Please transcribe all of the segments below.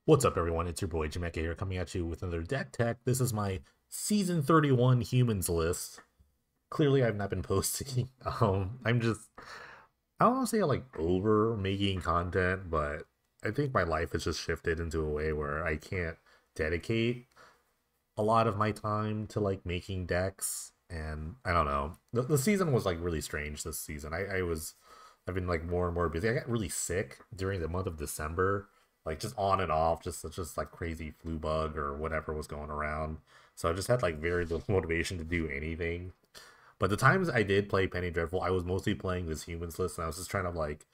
What's up, everyone? It's your boy Jamaica here, coming at you with another deck tech. This is my season 31 humans list. Clearly, I've not been posting. I'm just, I don't want to say I'm like over making content, but I think my life has just shifted into a way where I can't dedicate a lot of my time to like making decks. And I don't know. The season was like really strange this season. I've been like more and more busy. I got really sick during the month of December, like just on and off, just like crazy flu bug or whatever was going around. So I just had like very little motivation to do anything. But the times I did play Penny Dreadful, I was mostly playing this humans list, and I was just trying to like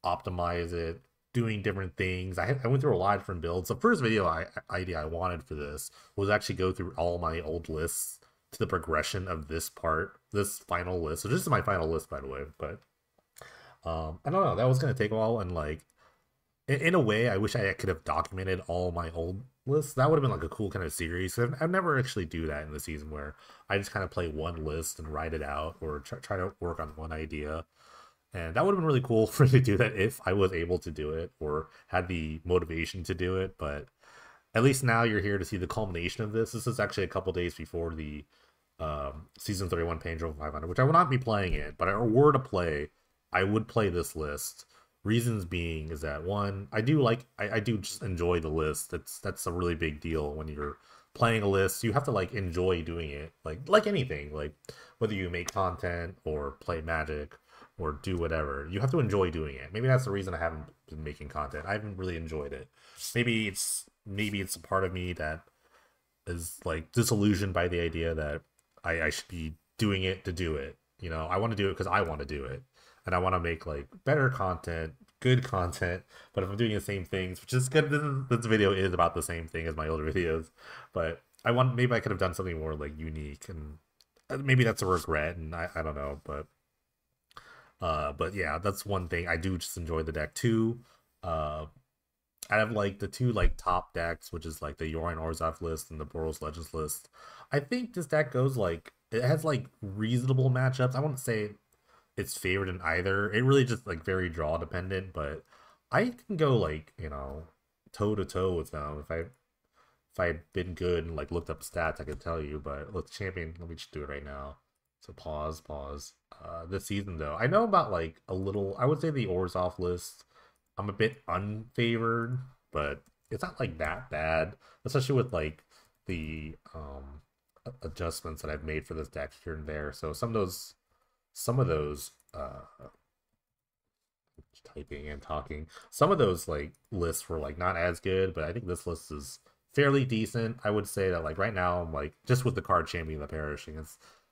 optimize it, doing different things. I went through a lot of different builds. The first idea I wanted for this was actually go through all my old lists to the progression of this final list. So this is my final list, by the way. But I don't know. That was gonna take a while, and like in a way, I wish I could have documented all my old lists. That would have been like a cool kind of series. I've never actually do that in the season where I just kind of play one list and write it out or try to work on one idea. And that would have been really cool for me to do that if I was able to do it or had the motivation to do it. But at least now you're here to see the culmination of this. This is actually a couple days before the season 31 Pandro 500, which I will not be playing it, but if I were to play, I would play this list. Reasons being is that one, I do just enjoy the list. That's a really big deal when you're playing a list. You have to like enjoy doing it, like anything, like whether you make content or play Magic or do whatever. You have to enjoy doing it. Maybe that's the reason I haven't been making content. I haven't really enjoyed it. Maybe it's a part of me that is like disillusioned by the idea that I should be doing it to do it. You know, I want to do it because I want to do it. And I want to make like better content, good content. But if I'm doing the same things, which is good, this video is about the same thing as my older videos. But maybe I could have done something more like unique, and maybe that's a regret, and I don't know. But yeah, that's one thing. I do just enjoy the deck too. Uh, I have like the two like top decks, which is like the Yorin Orzhov list and the Boros Legends list. I think this deck goes like it has like reasonable matchups. I wouldn't say it's favored in either. It really just like very draw dependent, but I can go like, toe to toe with them. If I had been good and like looked up stats, I could tell you. But let's champion. Let me just do it right now. So pause. This season though, I know about like a little. I would say the Orzhov list, I'm a bit unfavored, but it's not like that bad, especially with like the adjustments that I've made for this deck here and there. So some of those typing and talking, some of those like lists were like not as good, but I think this list is fairly decent. I would say that like right now I'm like just with the card champion the perishing,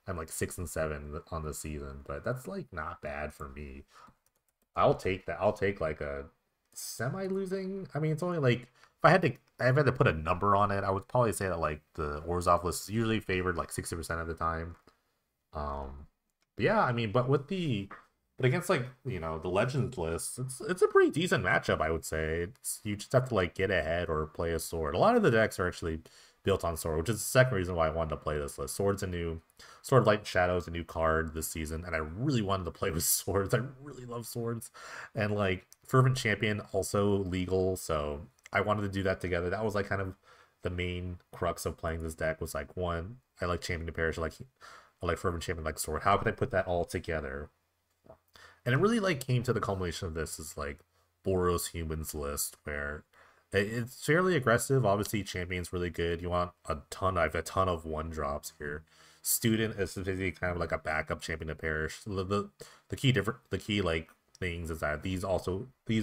I'm like 6 and 7 on the season, but that's like not bad for me. I'll take that. I'll take like a semi losing. I mean, it's only like if I had to put a number on it, I would probably say that like the Orzhov list is usually favored like 60% of the time. But yeah, I mean, but against like the Legends list, it's a pretty decent matchup, I would say. You just have to like get ahead or play a sword. A lot of the decks are actually built on sword, which is the second reason why I wanted to play this list. Sword of Light and Shadow is a new card this season, and I really wanted to play with swords. I really love swords, and like Fervent Champion also legal, so I wanted to do that together. That was like kind of the main crux of playing this deck. Was like, one, I like Champion to Perish, I like Fervent Champion, like sword. How could I put that all together? And it really like came to the culmination of this is like Boros Humans list, where it's fairly aggressive. Obviously, Champion's really good. You want I have a ton of one drops here. Student is basically kind of like a backup champion to perish. The key like things is that these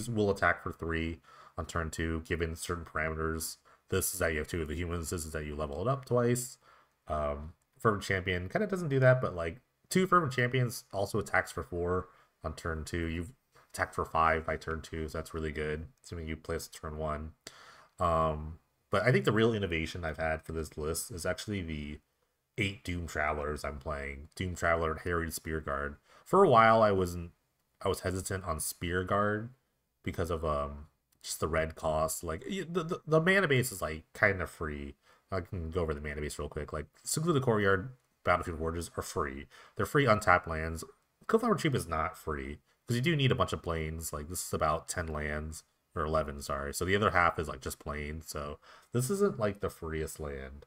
will attack for 3 on turn 2 given certain parameters. This is that you have 2 of the humans. This is that you level it up twice. Fervent Champion kind of doesn't do that, but like 2 Fervent Champions also attacks for 4 on turn 2. You've attacked for 5 by turn 2, so that's really good, assuming you place turn 1. But I think the real innovation I've had for this list is actually the 8 Doom Travelers I'm playing. Doom Traveler and Harried Spearguard. For a while I was hesitant on Spearguard because of just the red cost. Like the mana base is like kind of free. I can go over the mana base real quick. Like Secluded Courtyard, Battlefield Forges are free. They're free untapped lands. Clifflower Troop is not free because you do need a bunch of planes. Like this is about 10 lands or 11, sorry. So the other half is like just plain. So this isn't like the freest land.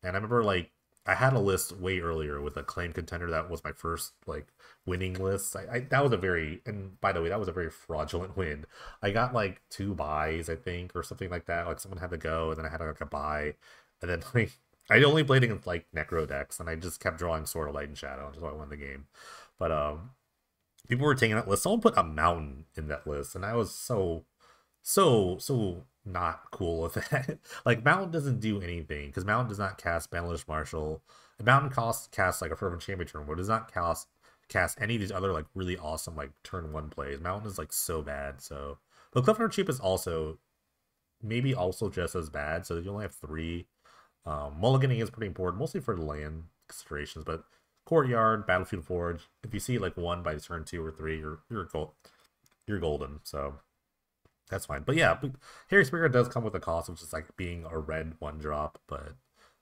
And I remember like I had a list way earlier with a claim contender that was my first like winning list. I that was a very, and by the way, that was a very fraudulent win. I got like 2 buys, I think, or something like that. Like someone had to go, and then I had like a buy, and then like I only played against like Necro decks, and I just kept drawing Sword of Light and Shadow until I won the game. But people were taking that list. Someone put a mountain in that list, and I was so not cool with that. Like Mountain doesn't do anything because Mountain does not cast Boundless Marshal. And Mountain casts like a Fervent Champion turn, but does not cast any of these other like really awesome like turn one plays. Mountain is like so bad. So, but Clifford Cheap is also maybe also just as bad. So you only have 3. Mulliganing is pretty important, mostly for the land considerations, but Courtyard, Battlefield Forge. If you see like 1 by turn 2 or 3, you're golden. So that's fine. But yeah, Harry Springer does come with a cost of just like being a red 1-drop. But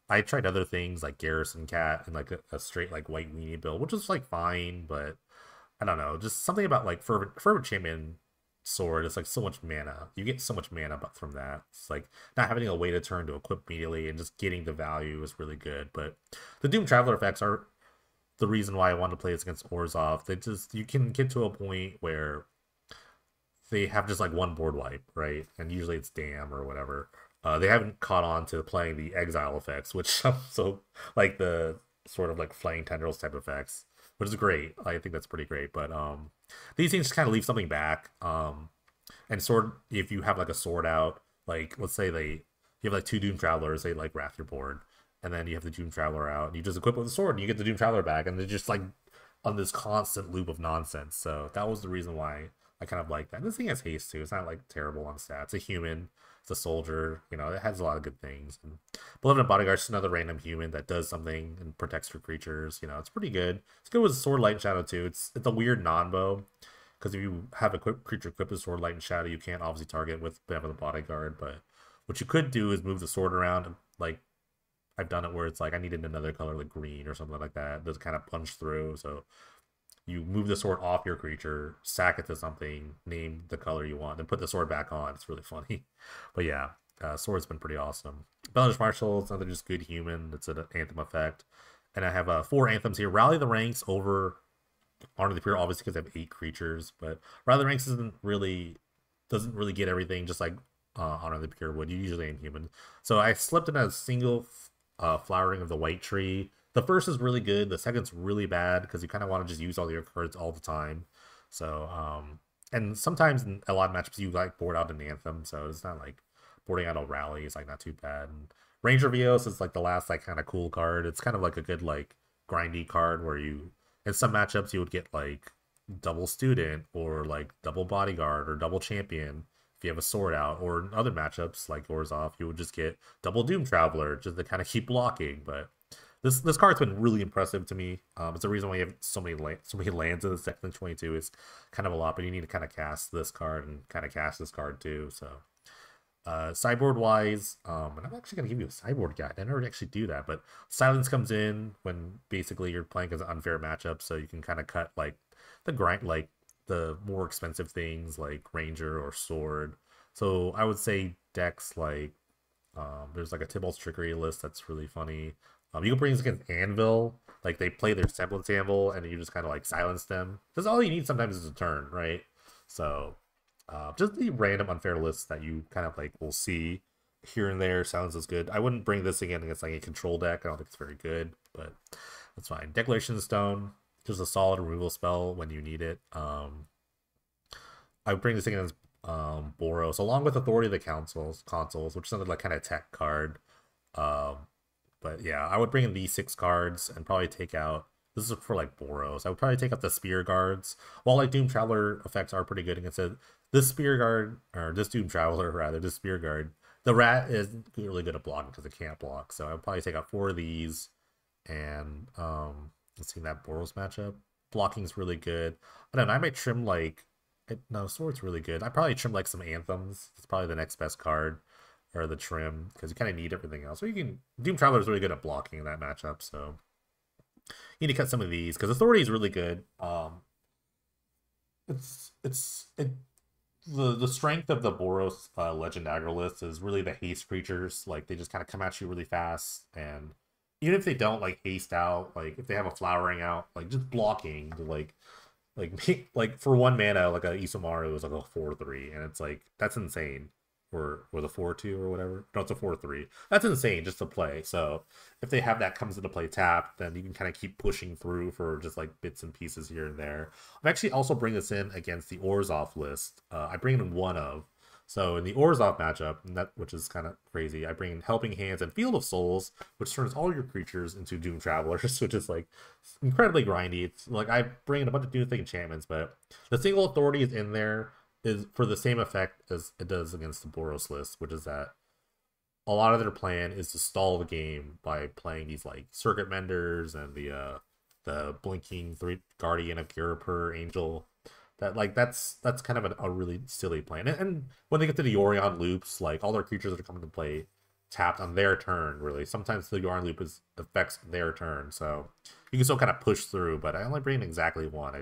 I tried other things like Garrison Cat and like a straight like white weenie build, which is like fine. But I don't know, just something about like Fervent Champion Sword. It's like so much mana. You get so much mana from that. It's like not having a way to turn to equip immediately and just getting the value is really good. But the Doom Traveler effects are the reason why I want to play this against Orzhov. They just, you can get to a point where they have just like 1 board wipe, right? And usually it's Dam or whatever. They haven't caught on to playing the exile effects, which so like the sort of like flaying tendrils type effects, which is great. I think that's pretty great. But these things kind of leave something back. And sword, if you have like a sword out, like let's say you have like 2 Doom Travelers, they like wrath your board, and then you have the Doom Traveler out, and you just equip with a sword, and you get the Doom Traveler back, and they're just like on this constant loop of nonsense. So that was the reason why I kind of like that. This thing has haste too. It's not like terrible on stats. It's a human. It's a soldier. You know, it has a lot of good things. And Beloved Bodyguard is another random human that does something and protects your creatures. You know, it's pretty good. It's good with Sword, Light, and Shadow too. It's a weird non-bow because if you have a creature equipped with Sword, Light, and Shadow, you can't obviously target with Beloved Bodyguard. But what you could do is move the sword around. And, like I've done it where it's like I needed another color like green or something like that. Just kind of punch through. So you move the sword off your creature, sack it to something, name the color you want, then put the sword back on. It's really funny. But yeah, sword's been pretty awesome. Boundless Marshal is another just good human. It's an anthem effect. And I have 4 anthems here. Rally the Ranks over Honor the Pure, obviously because I have 8 creatures. But Rally the Ranks doesn't really get everything just like Honor the Pure would. You usually aim human. So I slipped in a single Flowering of the White Tree. The first is really good. The second's really bad because you kind of want to just use all your cards all the time. So, and sometimes in a lot of matchups you like board out an anthem, so it's not like boarding out a rally is like not too bad. And Ranger Vios is like the last like kind of cool card. It's kind of like a good like grindy card where you in some matchups you would get like double student or like double bodyguard or double champion if you have a sword out, or in other matchups like Orzhov you would just get double Doom Traveler just to kind of keep blocking. But this card's been really impressive to me. It's the reason why you have so many lands in the second 22. It's kind of a lot, but you need to kind of cast this card and kind of cast this card too. So sideboard wise, and I'm actually gonna give you a sideboard guide. I never actually do that, but silence comes in when basically you're playing as an unfair matchup, so you can kind of cut like the more expensive things like ranger or sword. So I would say decks like there's like a Tybalt's Trickery list that's really funny. You can bring this against Anvil. Like, they play their Semblance Anvil, and you just kind of, like, silence them. Because all you need sometimes is a turn, right? So, just the random unfair lists that you kind of, like, will see here and there. Silence is good. I wouldn't bring this again against, like, a control deck. I don't think it's very good, but that's fine. Declaration Stone, just a solid removal spell when you need it. I would bring this against Boros, along with Authority of the Consuls, which is another, like, kind of tech card. But yeah, I would bring in these 6 cards and probably take out, this is for like Boros, I would probably take out the Spear Guards. While like Doom Traveler effects are pretty good against it, this Spear Guard, or this Doom Traveler rather, this Spear Guard, the Rat is really good at blocking because it can't block. So I would probably take out 4 of these, and let's see that Boros matchup. Blocking's really good. I don't know, I might trim like, no, Sword's really good. I probably trim like some Anthems. It's probably the next best card. Or the trim, because you kind of need everything else. So you can, Doom Traveler is really good at blocking in that matchup, so you need to cut some of these because Authority is really good. the strength of the Boros Legend aggro list is really the haste creatures. Like they just kind of come at you really fast, and even if they don't like haste out, like if they have a flowering out, like just blocking, like for 1 mana, like a Isamaru is like a 4/3, and it's like that's insane. Or the 4/2 or whatever. No, it's a 4/3. That's insane just to play. So if they have that comes into play tapped, then you can kind of keep pushing through for just like bits and pieces here and there. I actually also bring this in against the Orzhov list. I bring in one of. So in the Orzhov matchup, which is kind of crazy, I bring in Helping Hands and Field of Souls, which turns all your creatures into Doom Travelers, which is like incredibly grindy. It's like I bring in a bunch of Doomsday enchantments, but the single authority is in there is for the same effect as it does against the Boros list, which is that a lot of their plan is to stall the game by playing these like Circuit Menders and the blinking 3 Guardian of Girapur Angel. That's kind of a really silly plan. And when they get to the Yorion loops, like all their creatures are coming to play tapped on their turn. Really, sometimes the Yorion loop affects their turn, so you can still kind of push through. But I only bring in exactly one.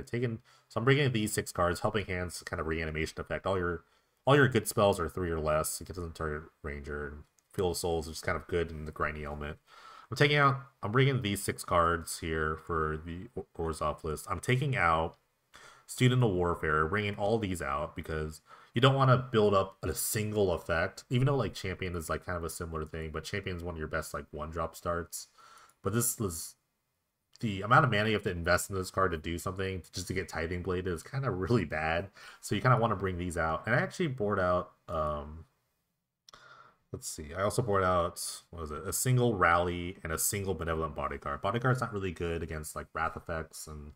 So I'm bringing in these 6 cards. Helping Hands, kind of reanimation effect. All your good spells are 3 or less. It doesn't target Ranger. And Field of Souls is just kind of good in the grindy element. I'm bringing these 6 cards here for the Orzhov list. I'm taking out Student of Warfare, bringing all these out because you don't want to build up a single effect, even though like Champion is like kind of a similar thing, but Champion is one of your best like 1-drop starts. But this was the amount of mana you have to invest in this card to do something just to get Tithing Blade is kind of really bad. So you kind of want to bring these out. And I actually board out let's see. I also brought out, what was it? A single Rally and a single Benevolent Bodyguard. Bodyguard's not really good against like Wrath effects and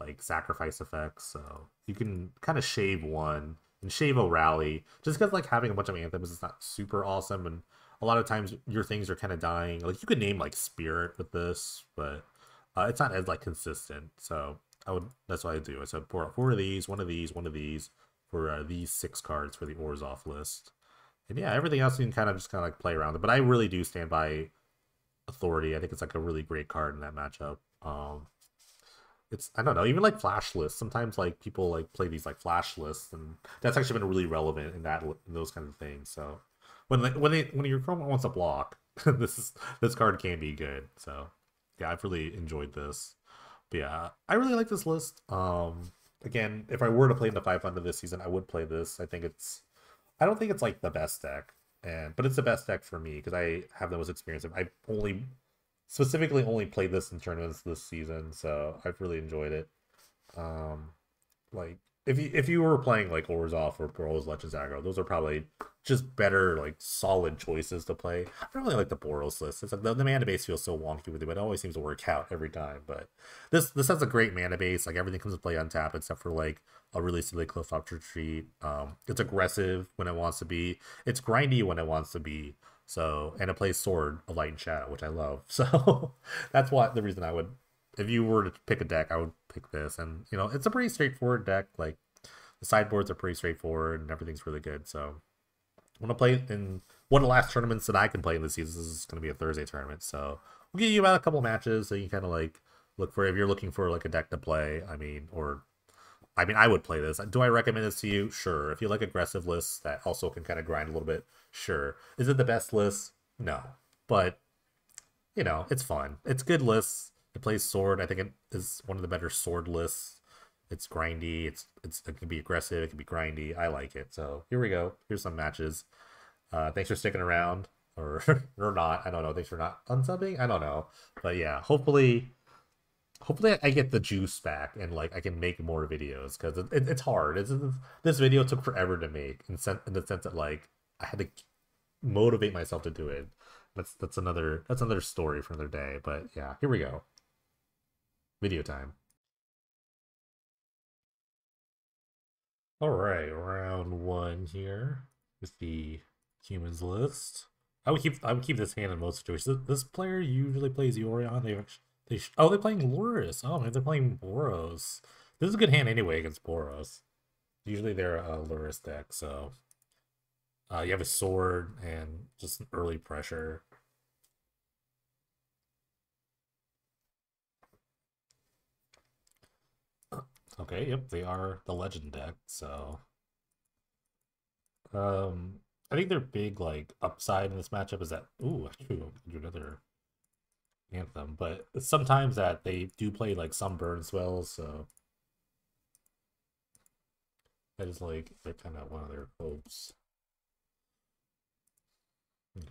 like sacrifice effects, so you can kind of shave one and shave a Rally. Just because like having a bunch of anthems is not super awesome, and a lot of times your things are kind of dying. Like you could name like Spirit with this, but it's not as like consistent. So that's what I do. I said pour out 4 of these, one of these for these 6 cards for the Orzhov list. And yeah, everything else you can kind of just kind of like play around it. But I really do stand by Authority. I think it's like a really great card in that matchup. It's I don't know, even like flash lists. Sometimes like people like play these like flash lists, and that's actually been really relevant in those kind of things. So when your opponent wants a block, this card can be good. So yeah, I've really enjoyed this. But yeah, I really like this list. Again, if I were to play in the 500 this season, I would play this. I don't think it's like the best deck, but it's the best deck for me because I have the most experience. I only specifically only played this in tournaments this season, so I've really enjoyed it. Um, like if you were playing like Orzhov or Boros Legends aggro, those are probably just better like solid choices to play. I don't really like the Boros list. It's like the mana base feels so wonky with it, but it always seems to work out every time. But this has a great mana base. Like everything comes to play untapped except for like a really silly Clifftop Retreat. It's aggressive when it wants to be. It's grindy when it wants to be. So and it plays Sword of Light and Shadow, which I love. So that's the reason I would, if you were to pick a deck, I would pick this. And it's a pretty straightforward deck. Like the sideboards are pretty straightforward and everything's really good. So I want to play in one of the last tournaments that I can play in this season. This is going to be a Thursday tournament, so we'll give you about a couple matches so you kind of like look for if you're looking for like a deck to play. I would play this. Do I recommend this to you? Sure. If you like aggressive lists that also can kind of grind a little bit, sure. Is it the best list? No. But, it's fun. It's good lists. It plays Sword. I think it is one of the better Sword lists. It's grindy. It can be aggressive. It can be grindy. I like it. So here we go. Here's some matches. Thanks for sticking around. Or or not. I don't know. Thanks for not unsubbing. I don't know. But yeah, hopefully I get the juice back and like I can make more videos because it's hard. This video took forever to make in the sense that like I had to motivate myself to do it. That's another story for another day. But yeah, here we go. Video time. All right, round 1 here with the humans list. I would keep this hand in most situations. This player usually plays Yorion. They're playing Luris. Oh man, they're playing Boros. This is a good hand anyway against Boros. Usually they're a Luris deck, so you have a sword and just an early pressure. Okay, yep, they are the legend deck, so I think their big like upside in this matchup is that actually I'll do another anthem, but sometimes that they do play like some burn spells, so that is like they're kind of one of their hopes. Okay.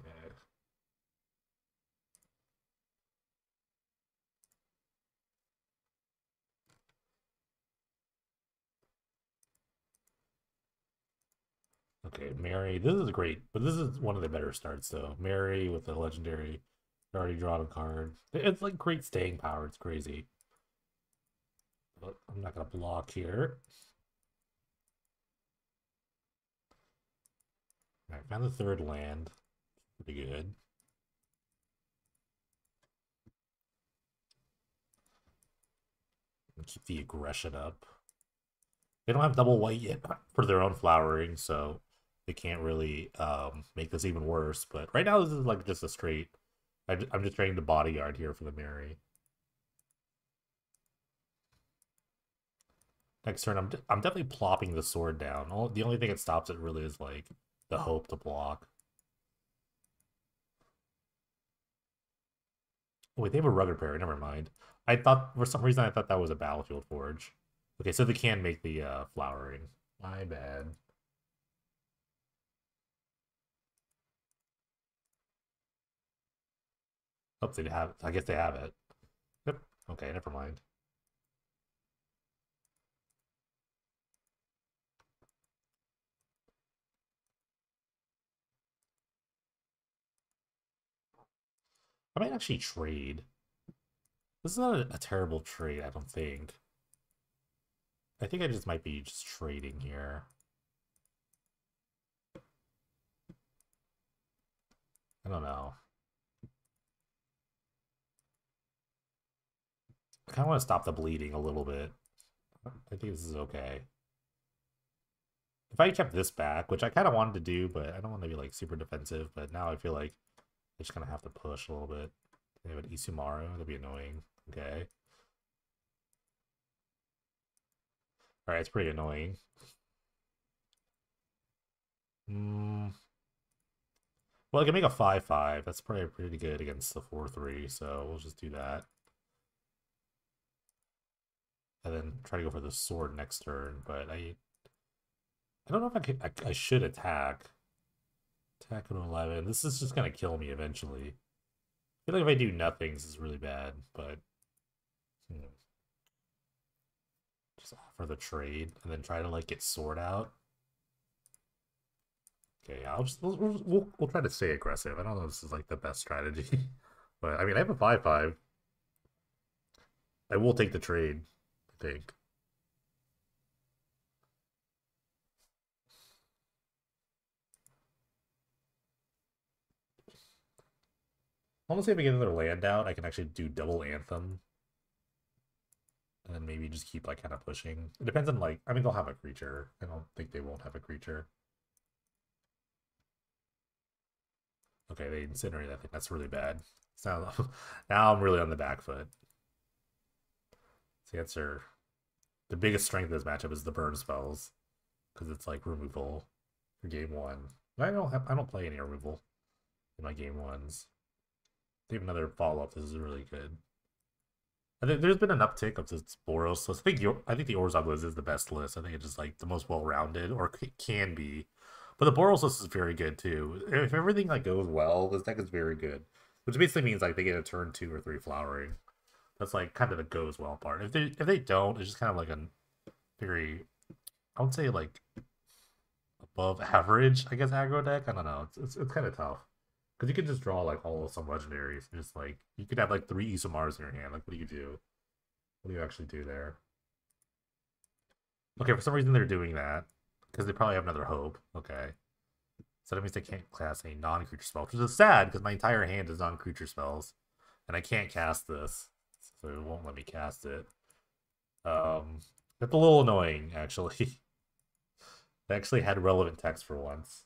Okay, Mary. This is great, but this is one of the better starts though. Mary with the legendary, already drawn a card. It's like great staying power. It's crazy. But I'm not gonna block here. All right, found the third land. Pretty good. And keep the aggression up. They don't have double white yet for their own flowering, so they can't really make this even worse. But right now, this is like just a straight. I'm just trying to bodyguard here for the Mary. Next turn, I'm definitely plopping the sword down. The only thing that stops it really is like the hope to block. Oh, wait, they have a rugged prairie. Never mind. I thought for some reason I thought that was a battlefield forge. Okay, so they can make the flowering. My bad. Oh, they have. I guess they have it. Yep. Okay, never mind. I might actually trade. This is not a terrible trade, I don't think. I think I just might be just trading here. I don't know. I kind of want to stop the bleeding a little bit. I think this is okay. If I kept this back, which I kind of wanted to do, but I don't want to be like super defensive, but now I feel like I just kind of have to push a little bit. They have an Isumaru, that'd be annoying. Okay. Alright, it's pretty annoying. Hmm. Well, I can make a 5/5. That's probably pretty good against the 4/3, so we'll just do that. And then try to go for the sword next turn, but I don't know if I can. I should attack. Attack at 11. This is just gonna kill me eventually. I feel like if I do nothing, this is really bad, but just offer the trade and then try to like get sword out. Okay, yeah, we'll try to stay aggressive. I don't know if this is like the best strategy, but I mean I have a 5/5. I will take the trade, I think. Almost if I get another land out, I can actually do double anthem. And then maybe just keep like kind of pushing. It depends on like I mean they'll have a creature. I don't think they won't have a creature. Okay, they incinerate that thing. That's really bad. So now I'm really on the back foot. The answer, the biggest strength of this matchup is the burn spells because it's like removal for game one. I don't play any removal in my game ones. They have another follow up. This is really good. I think there's been an uptick of this Boros. So I think the Orzhov list is the best list. I think it's just like the most well rounded, or it can be. But the Boros list is very good too. If everything like goes well, this deck is very good. Which basically means like they get a turn 2 or 3 flowering. That's like kind of the goes well part. If they don't, it's just kind of like a very I would say like above average, I guess, aggro deck. I don't know. It's kind of tough. Because you can just draw like all of some legendaries. Just like you could have like 3 Isomars in your hand. Like what do you do? What do you actually do there? Okay, for some reason they're doing that. Because they probably have another hope. Okay. So that means they can't cast any non-creature spell, which is sad because my entire hand is non-creature spells. And I can't cast this. So it won't let me cast it. That's a little annoying, actually. They actually had relevant text for once.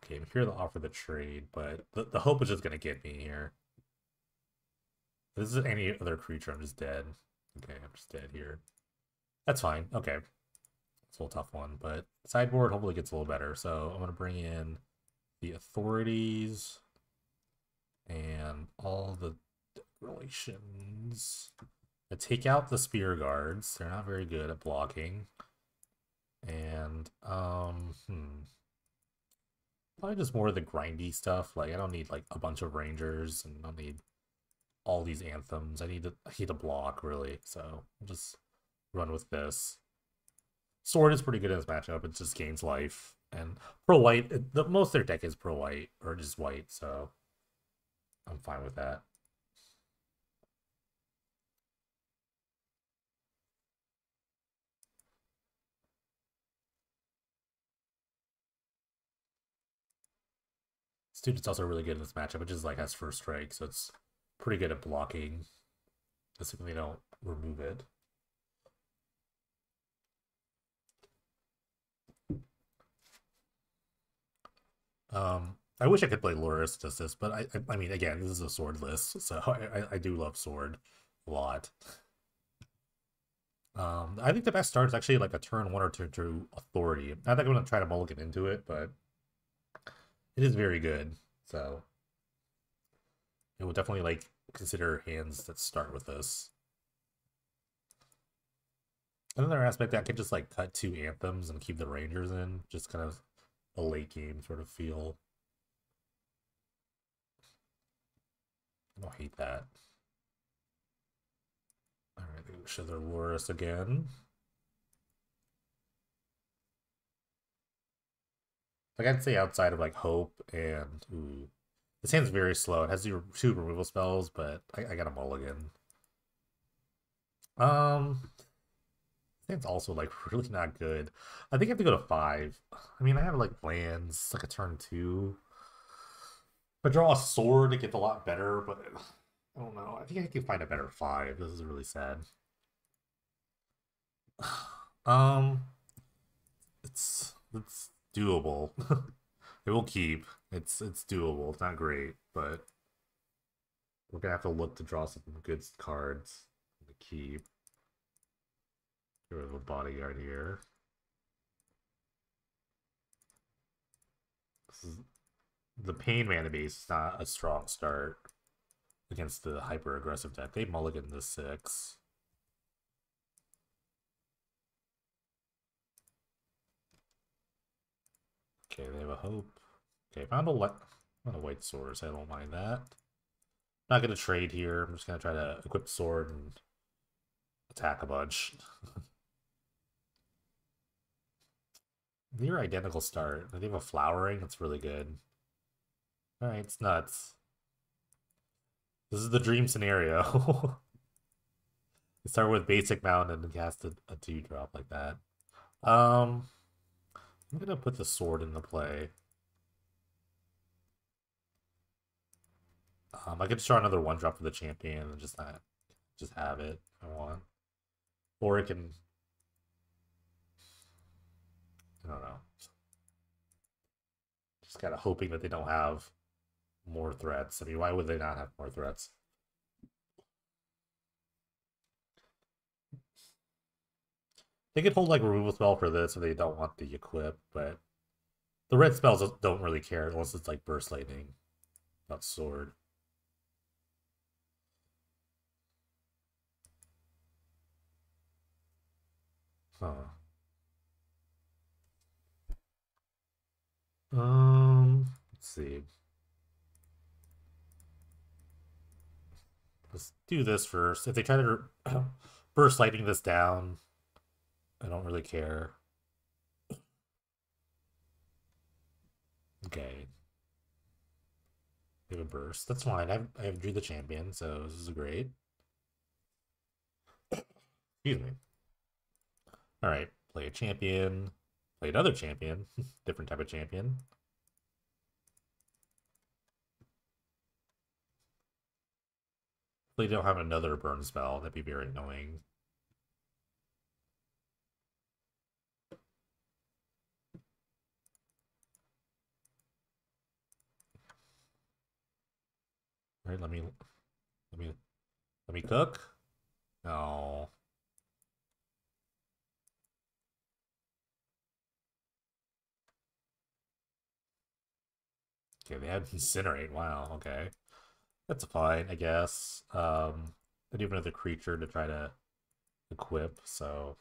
Okay, I'm here to offer the trade, but the hope is just gonna get me here. If this is any other creature, I'm just dead. Okay, I'm just dead here. That's fine. Okay. It's a little tough one, but sideboard hopefully gets a little better. So I'm going to bring in the authorities and all the relations. I take out the spear guards. They're not very good at blocking. And, probably just more of the grindy stuff. Like, I don't need, like, a bunch of rangers, and I don't need all these anthems. I need a block, really. So, I'll just run with this. Sword is pretty good in this matchup. It just gains life. And pro white, most of their deck is pro white, or just white, so I'm fine with that. Student's also really good in this matchup. It just like has first strike, so it's pretty good at blocking. Assuming they don't remove it. I wish I could play Loris Justice, but I mean, again, this is a sword list, so I do love sword a lot. I think the best start is actually like a turn 1 or turn 2 authority. I think I'm gonna try to mulligan into it, but it is very good. So it will definitely like consider hands that start with this. Another aspect that I could just like cut 2 anthems and keep the rangers in, just kind of a late game sort of feel. I don't hate that. Alright, they show their Loris again. Like I'd say outside of like Hope and this hand's very slow. It has 2 removal spells, but I got a mulligan. It's also like really not good. I think I have to go to 5. I mean, I have like lands, like a turn 2. If I draw a sword, it gets a lot better, but I don't know. I think I can find a better 5. This is really sad. Um, it's doable. It will keep. It's doable. It's not great, but we're gonna have to look to draw some good cards to keep. Get rid of a bodyguard here. The pain mana base is not a strong start against the hyper aggressive deck. They mulligan the 6. Okay, they have a hope. Okay, found a white sword, so I don't mind that. Not gonna trade here. I'm just gonna try to equip sword and attack a bunch. Near identical start. They have a flowering. That's really good. All right, it's nuts. This is the dream scenario. Start with basic mountain and cast a 2-drop like that. I'm gonna put the sword into play. I could just draw another 1-drop for the champion and just have it if I want. Or it can, I don't know. Just kind of hoping that they don't have more threats. I mean, why would they not have more threats? They could hold like removal spell for this if they don't want the equip, but the red spells don't really care unless it's like burst lightning, not sword. Huh. Let's see. Let's do this first. If they try to burst lightning this down, I don't really care. Okay. We have a burst. That's fine. I have drew the champion, so this is great. Excuse me. Alright, play a champion. Play another champion. Different type of champion. They don't have another burn spell. That'd be very annoying. All right, let me cook. No. Okay, they had Incinerate. Wow, okay. That's fine, I guess. I do have another creature to try to equip, so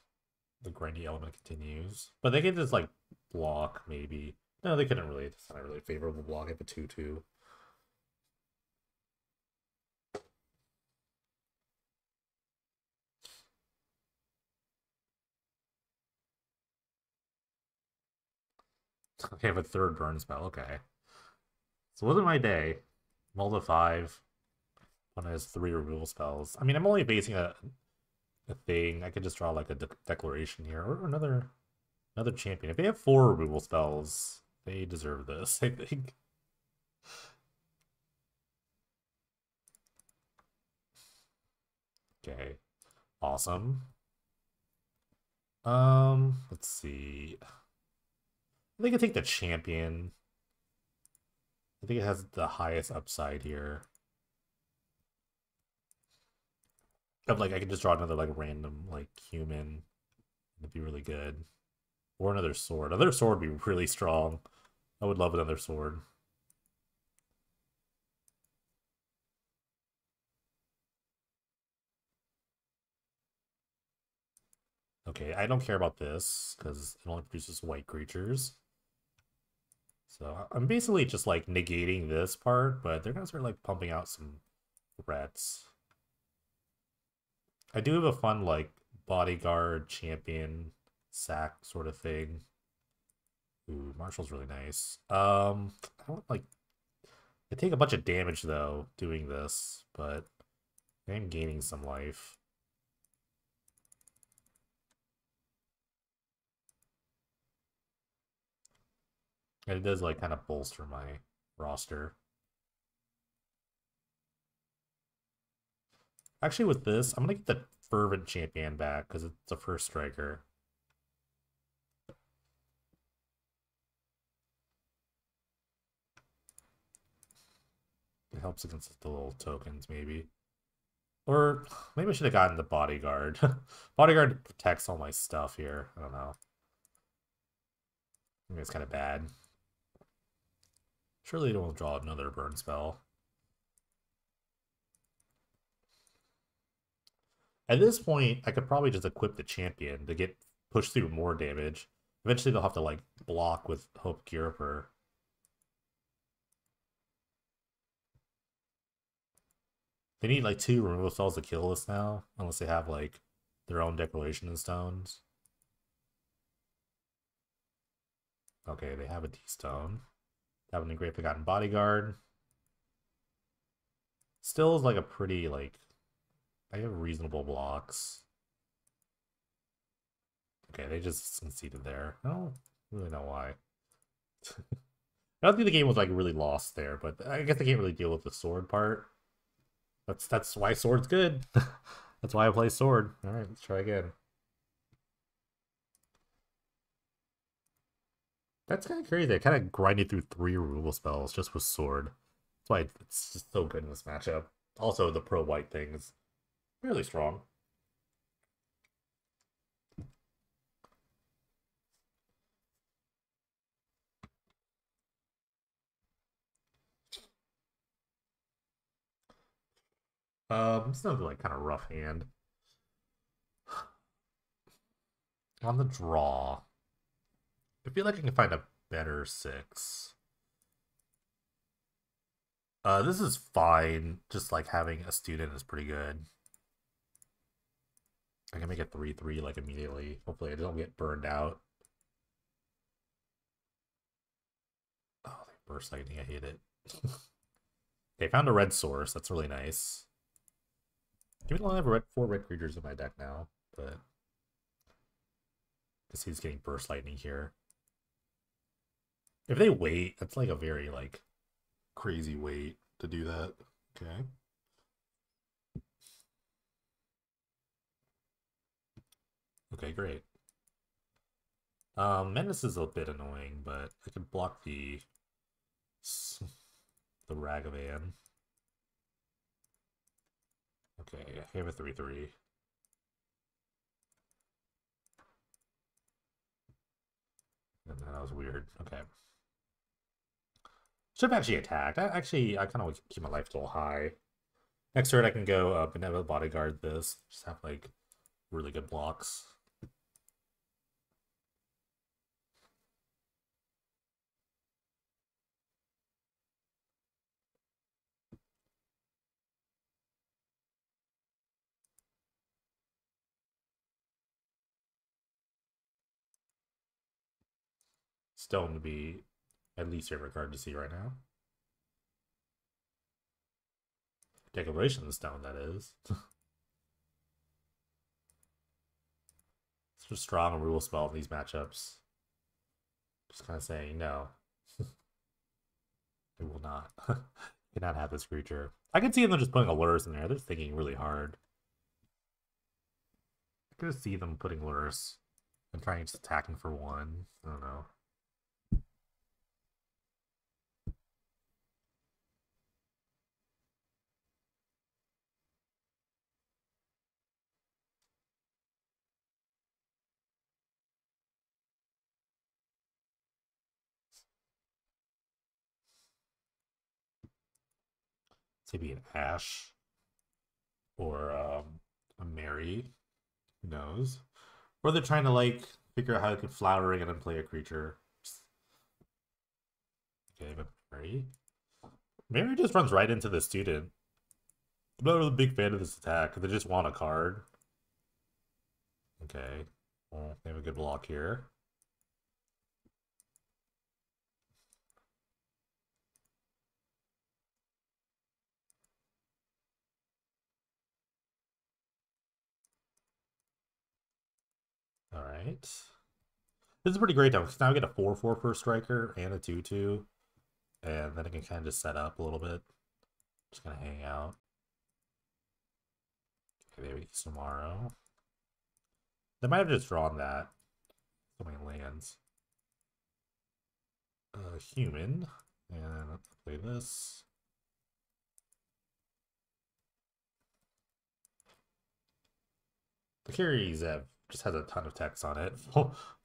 the grindy element continues. But they can just, like, block, maybe. No, they couldn't really. It's not really a favorable block at the 2/2. Okay, I have a third burn spell. Okay. So, wasn't my day. Roll to 5. One has 3 removal spells. I mean, I'm only basing a thing. I could just draw, like, a declaration here. Or another champion. If they have 4 removal spells, they deserve this, I think. Okay. Awesome. Let's see. I think I take the champion. I think it has the highest upside here. Of like I can just draw another like random like human. It'd be really good. Or another sword. Another sword would be really strong. I would love another sword. Okay, I don't care about this because it only produces white creatures. So I'm basically just like negating this part, but they're gonna start like pumping out some threats. I do have a fun like bodyguard champion sack sort of thing. Ooh, Marshall's really nice. I don't like. I take a bunch of damage though doing this, but I am gaining some life. And it does like kind of bolster my roster. Actually, with this, I'm gonna get the fervent champion back because it's a first striker. It helps against the little tokens, maybe. Or maybe I should have gotten the bodyguard. Bodyguard protects all my stuff here. I don't know. I think it's kind of bad. Surely it won't draw another burn spell. At this point, I could probably just equip the champion to get pushed through more damage. Eventually, they'll have to like block with Hope Gearper. They need like 2 removal spells to kill us now, unless they have like their own declaration in stones. Okay, they have a D-stone. Having a Great Forgotten Bodyguard. Still is like a pretty like I have reasonable blocks. Okay, they just conceded there. I don't really know why. I don't think the game was like really lost there, but I guess they can't really deal with the sword part. That's why sword's good. That's why I play sword. All right, let's try again. That's kind of crazy. I kind of grinded through 3 removal spells just with sword. That's why it's just so good in this matchup. Also, the pro white thing is really strong. It's another like kind of rough hand on the draw. I feel like I can find a better 6. This is fine. Just like having a student is pretty good. I can make it 3/3 like immediately. Hopefully I don't get burned out. Oh, they burst lightning. I hate it. Okay, found a red source. That's really nice. Even though I have 4 red creatures in my deck now, but because he's getting burst lightning here. If they wait, that's like a very like crazy wait to do that. Okay. Okay, great. Menace is a bit annoying, but I can block the Ragavan. Okay, I have a 3/3. And that was weird. Okay. Should have actually attacked. I kind of want to keep my life total high. Next turn, I can go Benevolent Bodyguard this. Just have, like, really good blocks. Stone would be my least favorite card to see right now. Declaration of Stone, that is. It's just strong removal spell in these matchups. Just kind of saying, no. It will not. Cannot have this creature. I can see them just putting Lurrus in there. They're thinking really hard. I could see them putting Lurrus and trying just attacking for one. I don't know. Maybe an Ash or a Mary. Who knows? Or they're trying to like figure out how to get flowering and then play a creature. Okay, but Mary. Mary just runs right into the student. I'm not really a big fan of this attack. They just want a card. Okay. Well, they have a good block here. Alright. This is pretty great though, because now I get a 4/4 per striker and a 2/2. And then I can kind of just set up a little bit. Just gonna hang out. Okay, there we go tomorrow. They might have just drawn that. So many lands. Human. And let's play this. The Carries just has a ton of text on it.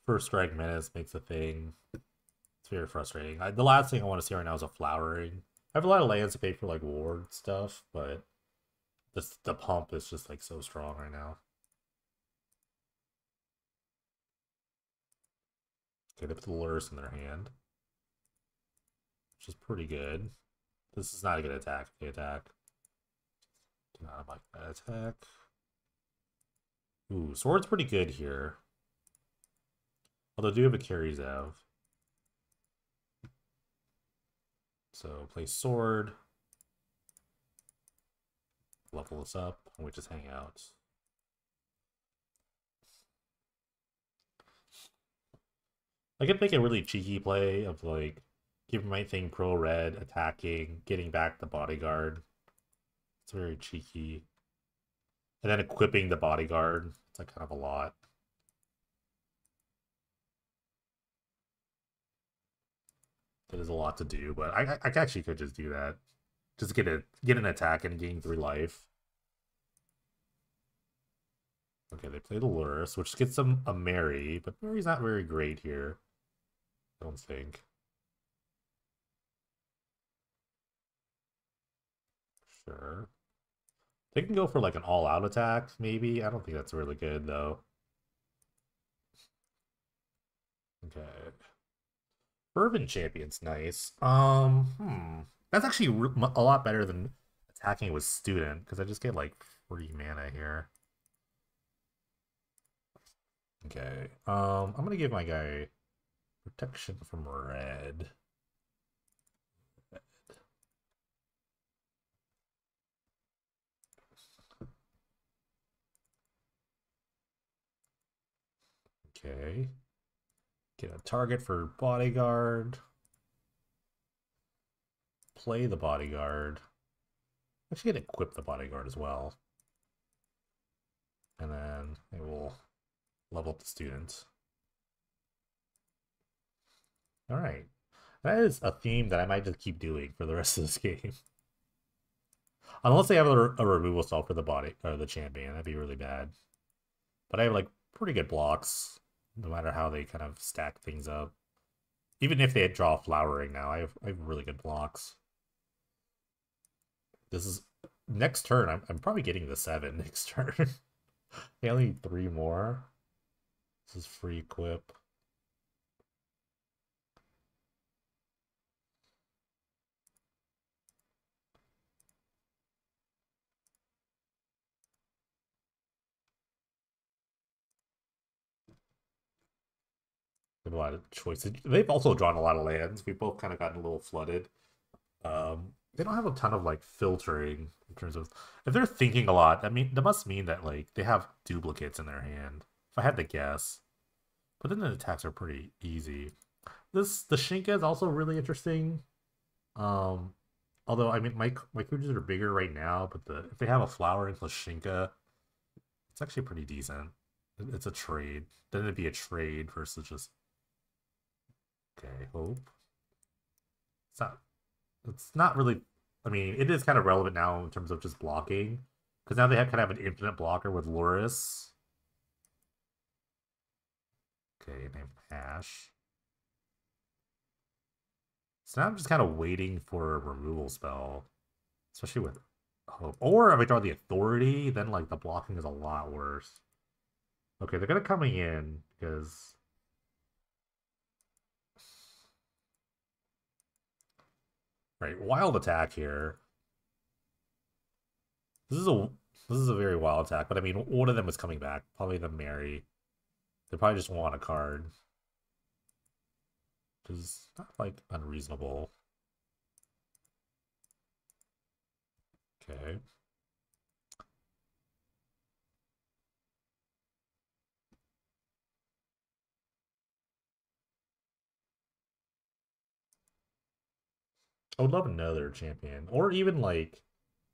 First strike menace makes a thing. It's very frustrating. The last thing I want to see right now is a flowering. I have a lot of lands to pay for like ward stuff, but the pump is just like so strong right now. Okay, they put the Lurrus in their hand, which is pretty good. This is not a good attack. They attack. Do not like that attack. Ooh, Sword's pretty good here. Although I do have a Carries out. So play Sword. Level this up, and we just hang out. I could make a really cheeky play of like giving my thing pro red, attacking, getting back the bodyguard. It's very cheeky. And then equipping the bodyguard. It's like kind of a lot. That is a lot to do, but I actually could just do that. Just get an attack and gain 3 life. Okay, they play the Lurrus, which gets them a Mary, but Mary's not very great here. I don't think. Sure. They can go for like an all-out attack, maybe. I don't think that's really good, though. Okay. Fervent Champion's nice. That's actually a lot better than attacking with Student, because I just get like free mana here. Okay. I'm gonna give my guy protection from red. Okay. Get a target for bodyguard. Play the bodyguard. Actually, get equip the bodyguard as well. And then it will level up the student. Alright. That is a theme that I might just keep doing for the rest of this game. Unless they have a removal spell for the body or the champion, that'd be really bad. But I have like pretty good blocks, no matter how they kind of stack things up. Even if they draw flowering now, I have really good blocks. This is next turn. I'm probably getting the 7 next turn. I only need 3 more. This is free equip. A lot of choices. They've also drawn a lot of lands. We both kind of gotten a little flooded. They don't have a ton of like filtering in terms of if they're thinking a lot. I mean, that must mean that like they have duplicates in their hand. If I had to guess, but then the attacks are pretty easy. The Shinka is also really interesting. Um, although I mean my creatures are bigger right now, but if they have a flower into Shinka, it's actually pretty decent. It's a trade. Then it'd be a trade versus just okay. Hope. It's not. It's not really. I mean, it is kind of relevant now in terms of just blocking, because now they have kind of an infinite blocker with Loris. Okay, name Hash. So now I'm just kind of waiting for a removal spell, especially with Hope. Or if I draw the Authority, then like the blocking is a lot worse. Okay, they're gonna coming in because right, wild attack here. This is a this is a very wild attack, but I mean one of them is coming back. Probably the Mary. They probably just want a card. Which is not like unreasonable. Okay. I would love another champion. Or even like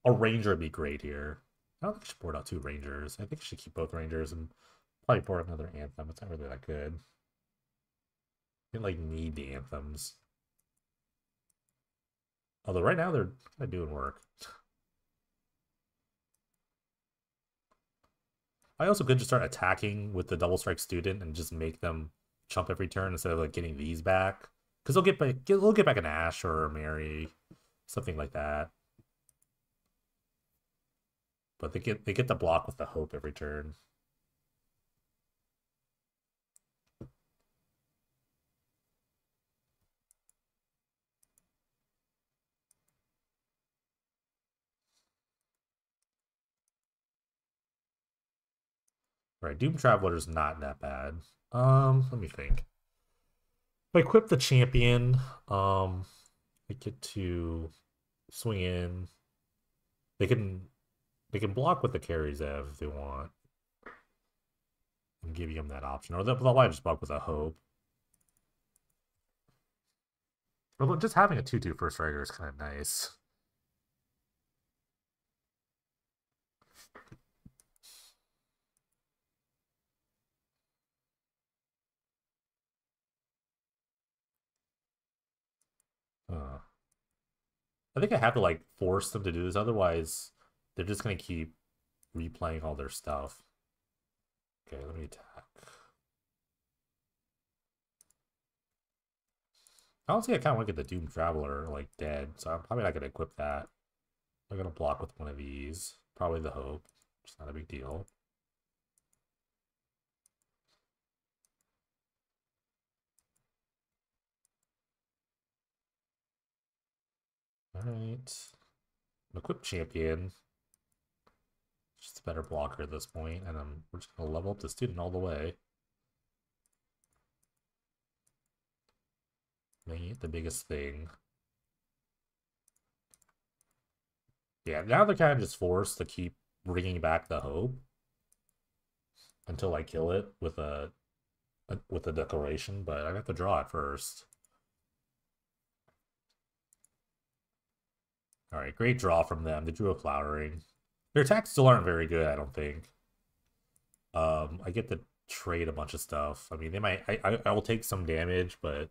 a ranger would be great here. I don't think I should board out 2 rangers. I think I should keep both rangers and probably board another anthem. It's not really that good. I didn't like need the anthems. Although right now they're kind of doing work. I also could just start attacking with the double strike student and just make them chump every turn instead of like getting these back. Because they'll get back an Ash or a Mary, something like that. But they get the block with the hope every turn. Right, Doom Traveler's not that bad. Let me think. If I equip the champion, I get to swing in. They can they can block with the carries have if they want. I'm giving them that option. Or they'll just block with a hope. But just having a 2/2 first striker is kind of nice. I think I have to like force them to do this, otherwise they're just gonna keep replaying all their stuff. Okay, let me attack. Honestly, I kind of want to get the Doom Traveler like dead, so I'm probably not gonna equip that. I'm gonna block with one of these. Probably the Hope. It's not a big deal. Alright. Equip Champion. Just a better blocker at this point, and we're just gonna level up the student all the way. Making it the biggest thing. Yeah, now they're kind of just forced to keep bringing back the Hope until I kill it with a declaration, but I have to draw it first. Alright, great draw from them. They drew a flowering. Their attacks still aren't very good, I don't think. I get to trade a bunch of stuff. I mean, they might. I will take some damage, but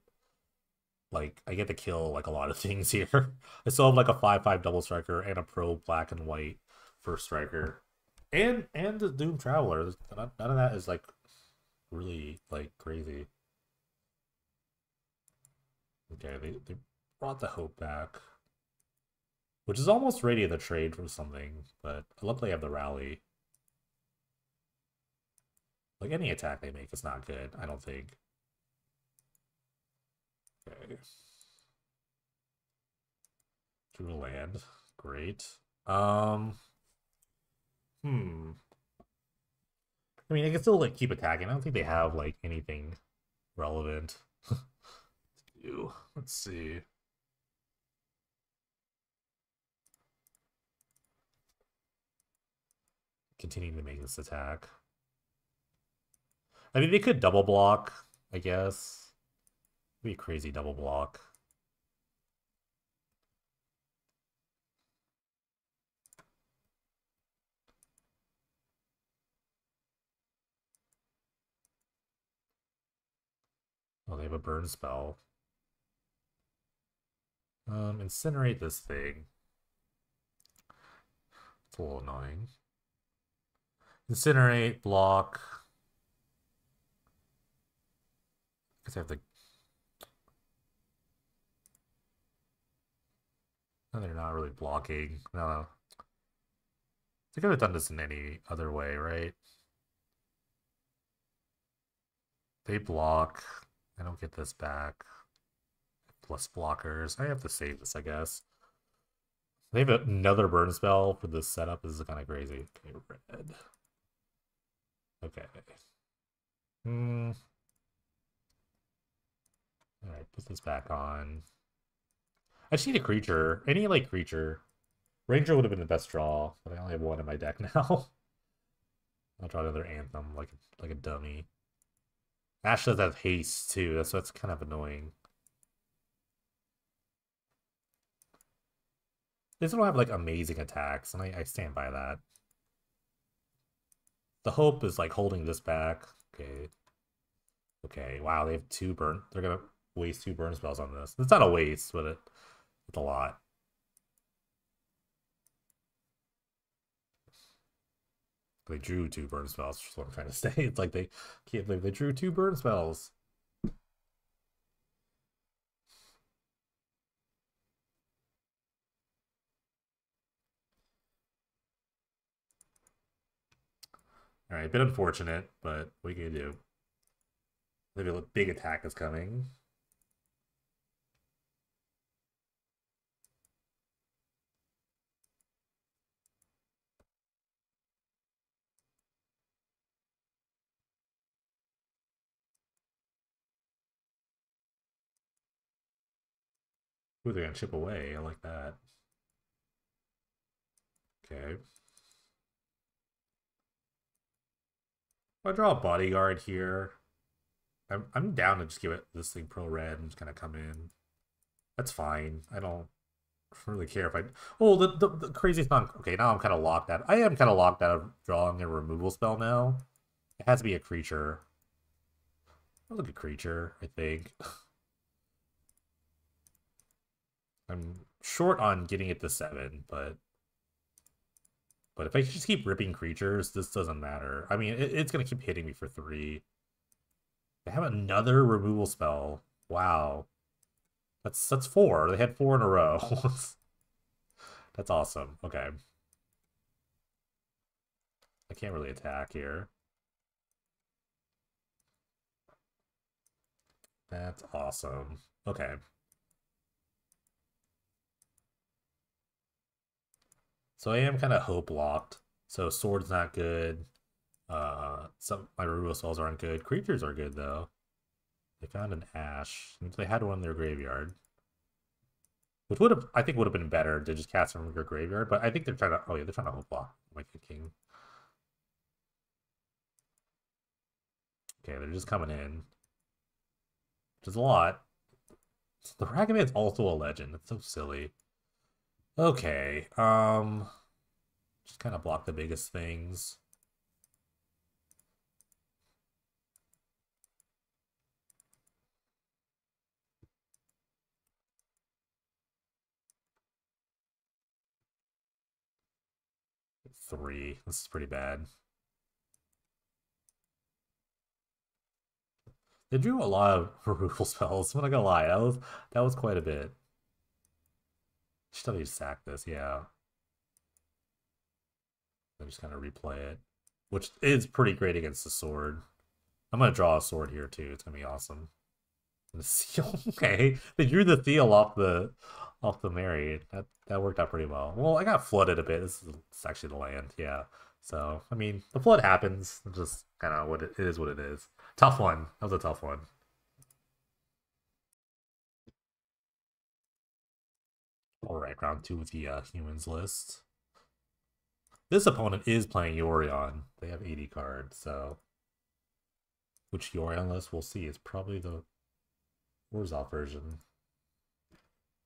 like I get to kill like a lot of things here. I still have like a 5/5 double striker and a pro black and white first striker, and the Doom Traveler. None of that is like really like crazy. Okay, they brought the hope back. Which is almost ready to trade for something, but luckily I have the rally. Like, any attack they make is not good, I don't think. Okay. Drew a land. Great. Hmm. I mean, I can still, like, keep attacking. I don't think they have, like, anything relevant to do. Let's see. Continuing to make this attack. I mean, they could double block, I guess. Be a crazy double block. Oh, they have a burn spell. Incinerate this thing. It's a little annoying. Incinerate, block. Because I have the... No, they're not really blocking. No. They could have done this in any other way, right? They block. I don't get this back. Plus blockers. I have to save this, I guess. They have another burn spell for this setup. This is kind of crazy. Okay, red. Okay. Alright, put this back on. I just need a creature. Any, like, creature. Ranger would have been the best draw, but I only have one in my deck now. I'll draw another Anthem, like a dummy. Ash does have haste, too. That's kind of annoying. They still don't have, like, amazing attacks, and I stand by that. The hope is, like, holding this back. Okay. Okay, wow, they have two burn. They're gonna waste two burn spells on this. It's not a waste, but it's a lot. They drew two burn spells, is what I'm trying to say. It's like they can't believe they drew two burn spells. Alright, a bit unfortunate, but what are you gonna do? Maybe a big attack is coming. Ooh, they're gonna chip away. I like that. Okay. I draw a bodyguard here. I'm down to just give it this thing pro red and just kind of come in. That's fine. I don't really care if I. Oh, the craziest thing. Okay, now I'm kind of locked out. I am kind of locked out of drawing a removal spell now. It has to be a creature. I'll look at creature, I think. I'm short on getting it to 7, but if I just keep ripping creatures, this doesn't matter. I mean, it's gonna keep hitting me for 3. They have another removal spell. Wow. That's 4. They had 4 in a row. That's awesome. Okay. I can't really attack here. That's awesome. Okay. So I am kind of hope locked. So sword's not good. Some my removal spells aren't good. Creatures are good though. They found an ash. They had one in their graveyard. Which would have, I think, would have been better to just cast from your graveyard. But I think they're trying to. Oh yeah, they're trying to hope block. Like the king. Okay, they're just coming in, which is a lot. The Ragavan's also a legend. It's so silly. Okay, just kind of block the biggest things. Three. This is pretty bad. They drew a lot of removal spells. I'm not gonna lie, that was quite a bit. Should have sack this, yeah. I'm just gonna replay it, which is pretty great against the sword. I'm gonna draw a sword here too. It's gonna be awesome. The seal, okay. They drew the Theo off the Mary. That worked out pretty well. Well, I got flooded a bit. This is actually the land, yeah. So I mean, the flood happens. It's just kind of what it is. What it is. Tough one. That was a tough one. All right, round two with the humans list. This opponent is playing Yorion. They have 80 cards, so which Yorion list we'll see. It's probably the Warzop version.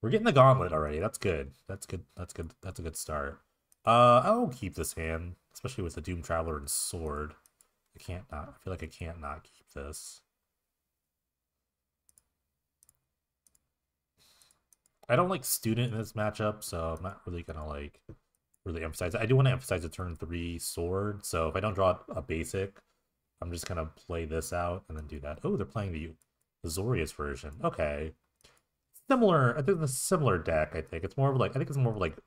We're getting the gauntlet already. That's good. That's good. That's good. That's a good start. I'll keep this hand, especially with the Doom Traveler and Sword. I can't not. I feel like I can't not keep this. I don't like Student in this matchup, so I'm not really gonna like really emphasize it. I do want to emphasize the turn 3 Sword, so if I don't draw a basic, I'm just gonna play this out and then do that. Oh, they're playing the Azorius version. Okay. Similar, I think it's a similar deck, I think. It's more of like, I think it's more of like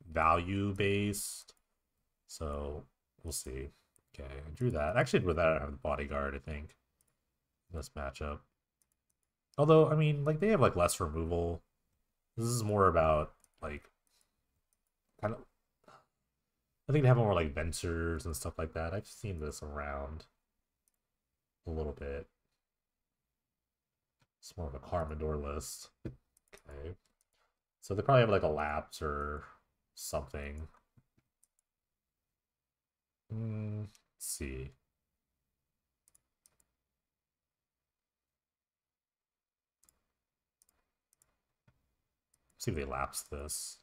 value based. So we'll see. Okay, I drew that. Actually, with that, I have the bodyguard, I think, in this matchup. Although, I mean, like, they have like less removal. This is more about like kind of, I think they have more like Ventures and stuff like that. I've seen this around a little bit. It's more of a Carmador list. Okay. So they probably have like a lapse or something. Let's see. See if they lapse this.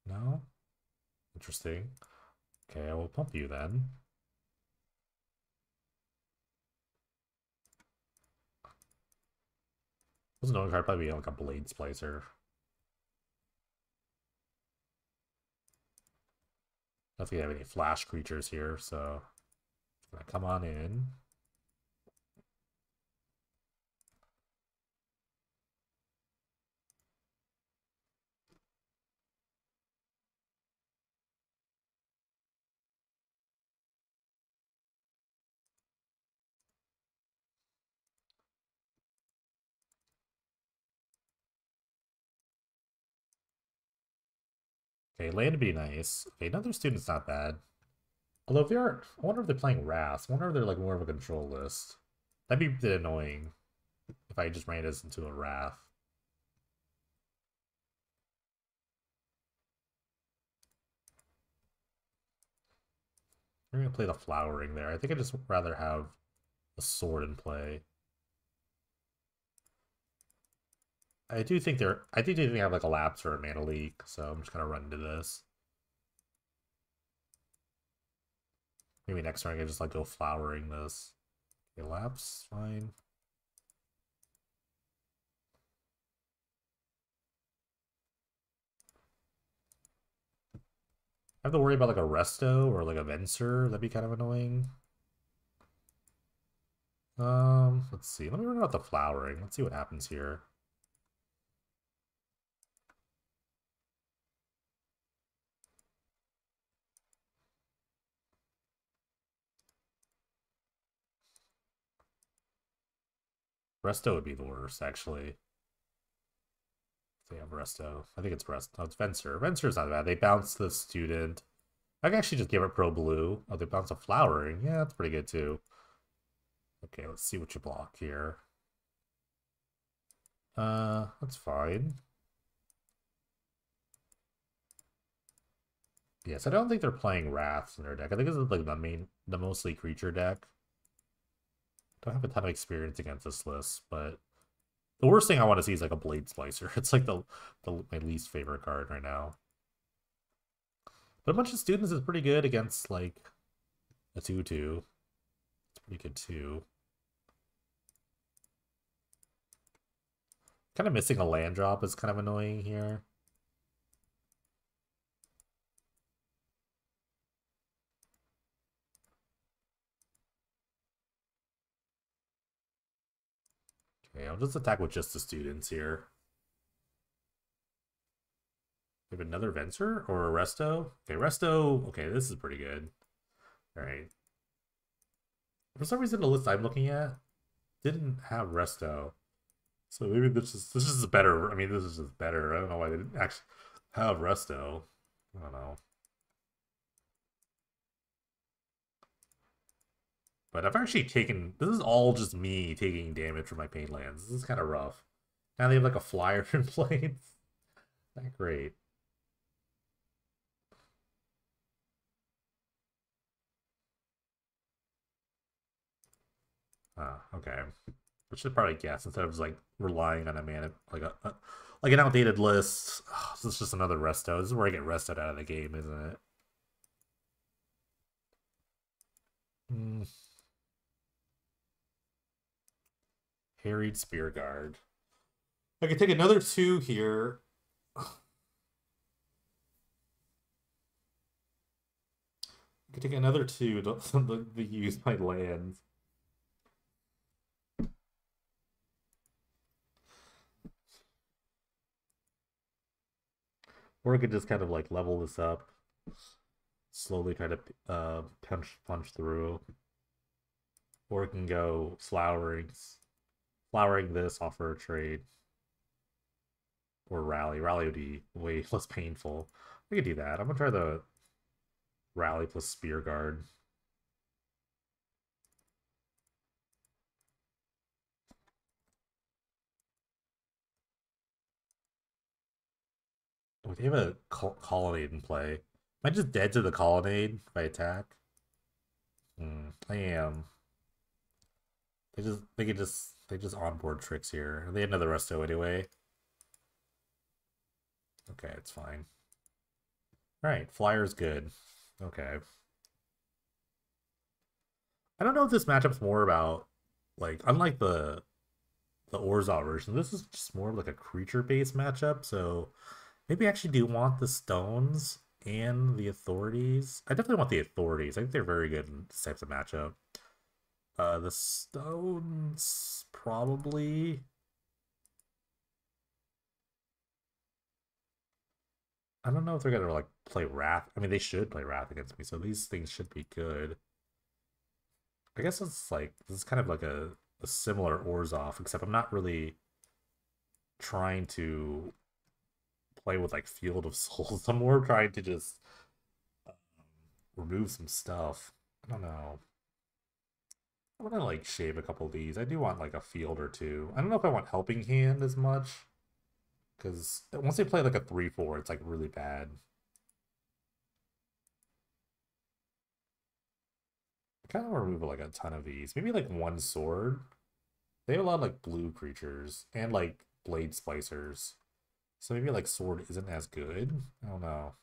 No? Interesting. Okay, I will pump you then. This annoying card probably be like a Blade Splicer. I don't think I have any flash creatures here, so I'm gonna come on in. Okay, land would be nice. Okay, another student's not bad. Although if they are, I wonder if they're playing Wrath. I wonder if they're like more of a control list. That'd be a bit annoying if I just ran this into a Wrath. I'm gonna play the Flowering there. I think I'd just rather have a sword in play. I do think they have like a lapse or a mana leak, so I'm just gonna run into this. Maybe next turn I can just like go Flowering this. Okay, lapse, fine. I have to worry about like a Resto or like a Venser. That'd be kind of annoying. Let's see. Let me run out the Flowering. Let's see what happens here. Resto would be the worst, actually. They have Resto. I think it's Resto. Oh, it's Venser. Venser's not bad. They bounce the student. I can actually just give it Pro Blue. Oh, they bounce a Flowering. Yeah, that's pretty good too. Okay, let's see what you block here. That's fine. Yes, I don't think they're playing Wraths in their deck. I think this is like the mostly creature deck. Don't have a ton of experience against this list, but the worst thing I want to see is like a Blade Splicer. It's like my least favorite card right now. But a bunch of students is pretty good against like a 2/2. It's pretty good too. Kind of missing a land drop is kind of annoying here. Okay, I'll just attack with just the students here. We have another Venser or a Resto. Okay, Resto. Okay, this is pretty good. All right. For some reason, the list I'm looking at didn't have Resto. So maybe this is better. I mean, this is just better. I don't know why they didn't actually have Resto. I don't know. But I've actually taken... This is all just me taking damage from my Pain Lands. This is kind of rough. Now they have like a flyer in place. Not great. Ah, okay. I should probably guess instead of just, like relying on a mana like an outdated list. Oh, this is just another resto. This is where I get rested out of the game, isn't it? Hmm. Harried Spear Guard. I could take another two here. I could take another two to use my lands. Or I could just kind of like level this up. Slowly try to punch through. Or it can go flowering this, offer a trade. Or rally. Rally would be way less painful. We could do that. I'm gonna try the rally plus spear guard. Oh, they have a colonnade in play. Am I just dead to the colonnade if I attack? I am. They just onboard tricks here. They had another resto anyway. Okay, it's fine. Alright, flyer's good. Okay. I don't know if this matchup's more about like unlike the Orzhov version, this is just more like a creature-based matchup, so maybe I actually do want the stones and the authorities. I definitely want the authorities. I think they're very good in this types of matchup. The stones probably. I don't know if they're gonna like play Wrath. I mean, they should play Wrath against me, so these things should be good. I guess it's like this is kind of like a similar Orzhov, except I'm not really trying to play with like Field of Souls. I'm more trying to just um, remove some stuff. I don't know. I want to like shave a couple of these. I do want like a field or two. I don't know if I want Helping Hand as much. Because once they play like a 3/4, it's like really bad. I kind of want to remove like a ton of these. Maybe like one sword. They have a lot of like blue creatures and like blade splicers. So maybe like sword isn't as good. I don't know.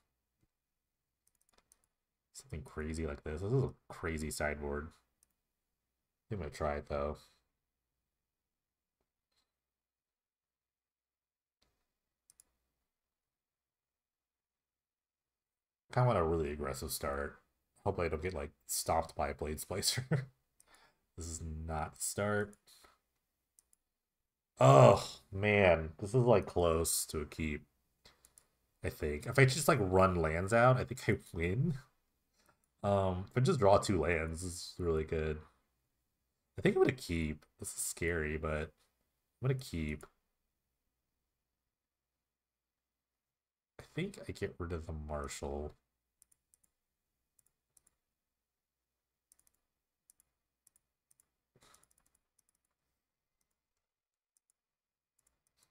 Something crazy like this. This is a crazy sideboard. I'm gonna try it though. Kind of want a really aggressive start. Hopefully I don't get like stopped by a blade splicer. This is not the start. Oh man, this is like close to a keep. I think if I just like run lands out, I think I win. If I just draw two lands, this is really good. I think I'm gonna keep. This is scary, but I'm gonna keep. I think I get rid of the Marshal.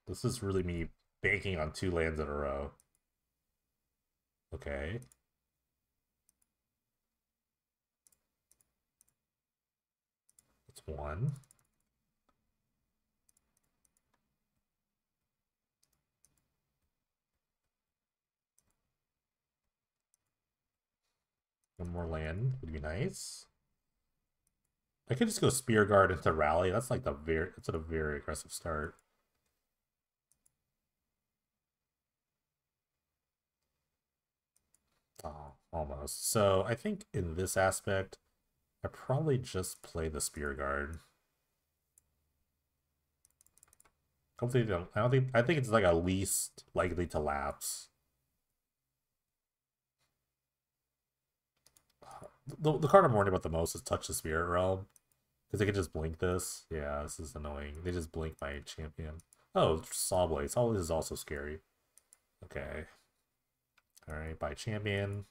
This is really me banking on two lands in a row. Okay. That's one. One more land would be nice. I could just go Spear Guard into Rally. That's like that's a very aggressive start. Oh, almost. So I think in this aspect, I probably just play the Spear Guard. Hopefully they don't. I don't think. I think it's like a least likely to lapse. The card I'm worried about the most is Touch the Spirit Realm. Because they can just blink this. Yeah, this is annoying. They just blink my champion. Oh, Sawblade. Sawblade is also scary. Okay. Alright, by champion.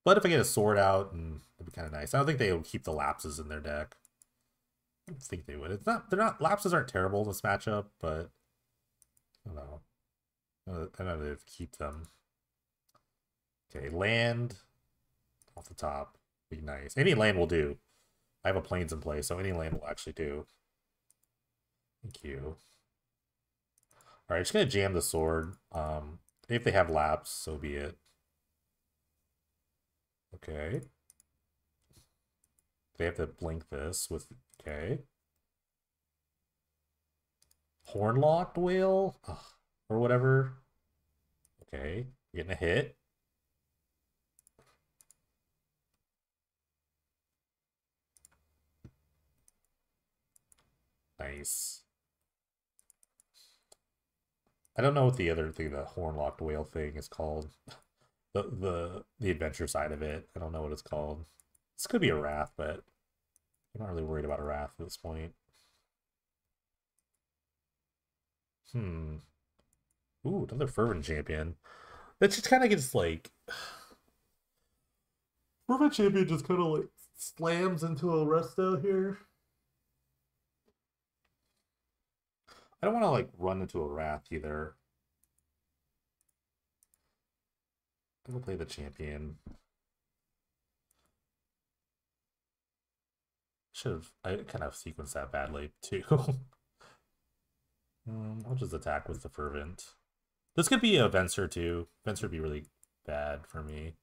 But if I get a sword out, that'd be kind of nice. I don't think they would keep the lapses in their deck. I don't think they would. It's not. They're not. Lapses aren't terrible in this matchup, but I don't know. I don't know if keep them. Okay, land off the top. Be nice. Any land will do. I have a plains in play, so any land will actually do. Thank you. Alright, just gonna jam the sword. If they have laps, so be it. Okay. They have to blink this with okay. Hornlocked whale? Ugh. Or whatever. Okay. Getting a hit. Nice. I don't know what the other thing, the hornlocked whale thing is called. The adventure side of it. I don't know what it's called. This could be a wrath, but I'm not really worried about a wrath at this point. Hmm. Ooh, another fervent champion. That just kind of gets like fervent champion just kind of like slams into a resto here. I don't want to like run into a wrath either. I'm gonna play the champion. Should have. I kind of sequenced that badly too. I'll just attack with the fervent. This could be a Venser too. Venser would be really bad for me.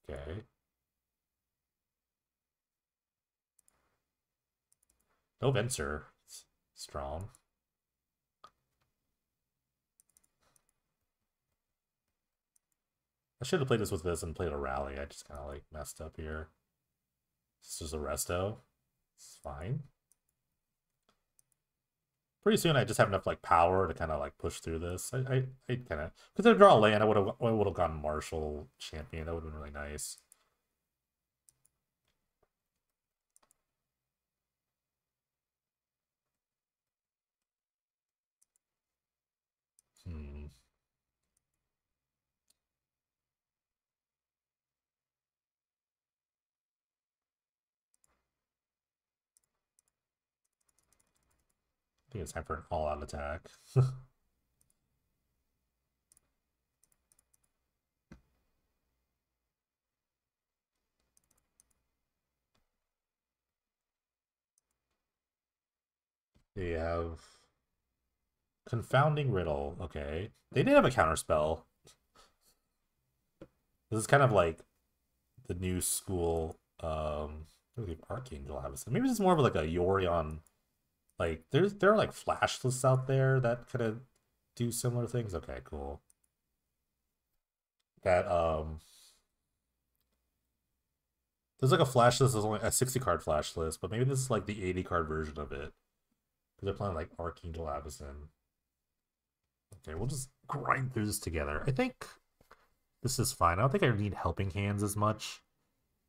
Okay. No Venser. It's strong. I should have played this with this and played a rally. I just kind of like messed up here. This is a resto. It's fine. Pretty soon I just have enough like power to kind of like push through this. I kind of because I draw a land, I would have gone Marshall champion. That would have been really nice. Hmm. I think it's time for an all-out attack. They have Confounding Riddle. Okay. They did have a counterspell. This is kind of like the new school Archangel has. Maybe this is more of like a Yorion. Like there are like flash lists out there that could have do similar things. Okay, cool. That there's like a flash list, there's only a 60 card flash list, but maybe this is like the 80 card version of it. Because they're playing like Archangel Avacyn. Okay, we'll just grind through this together. I think this is fine. I don't think I need helping hands as much.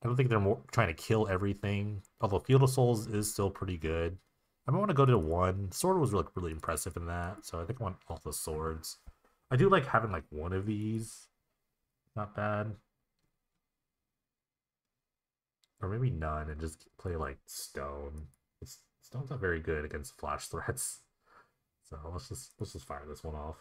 I don't think they're more trying to kill everything. Although Field of Souls is still pretty good. I might want to go to one. Sword was like really impressive in that, so I think I want all the swords. I do like having like one of these. Not bad. Or maybe none and just play like stone. Stone's not very good against flash threats. So let's just fire this one off.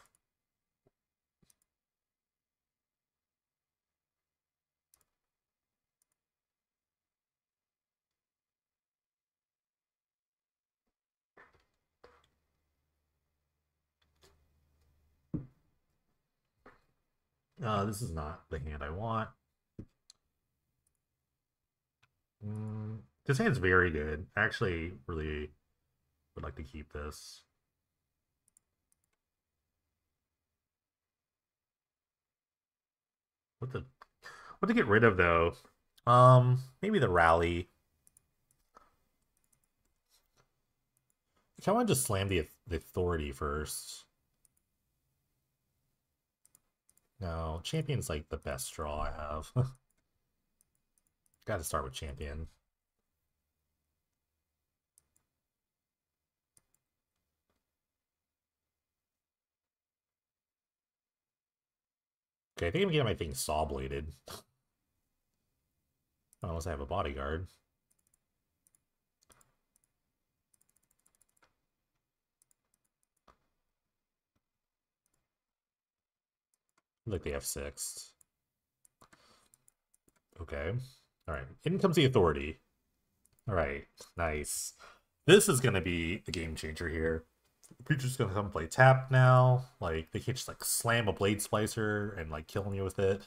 This is not the hand I want. This hand's very good. I actually really would like to keep this. What to get rid of though? Maybe the rally. I want to just slam the authority first. No, champion's like the best draw I have. Gotta start with champion. Okay, I think I'm getting my thing saw bladed. Unless I have a bodyguard. Like they have 6. Okay. Alright. In comes the authority. Alright. Nice. This is gonna be the game changer here. The creature's gonna come play tap now. Like, they can't just like slam a blade splicer and like kill me with it.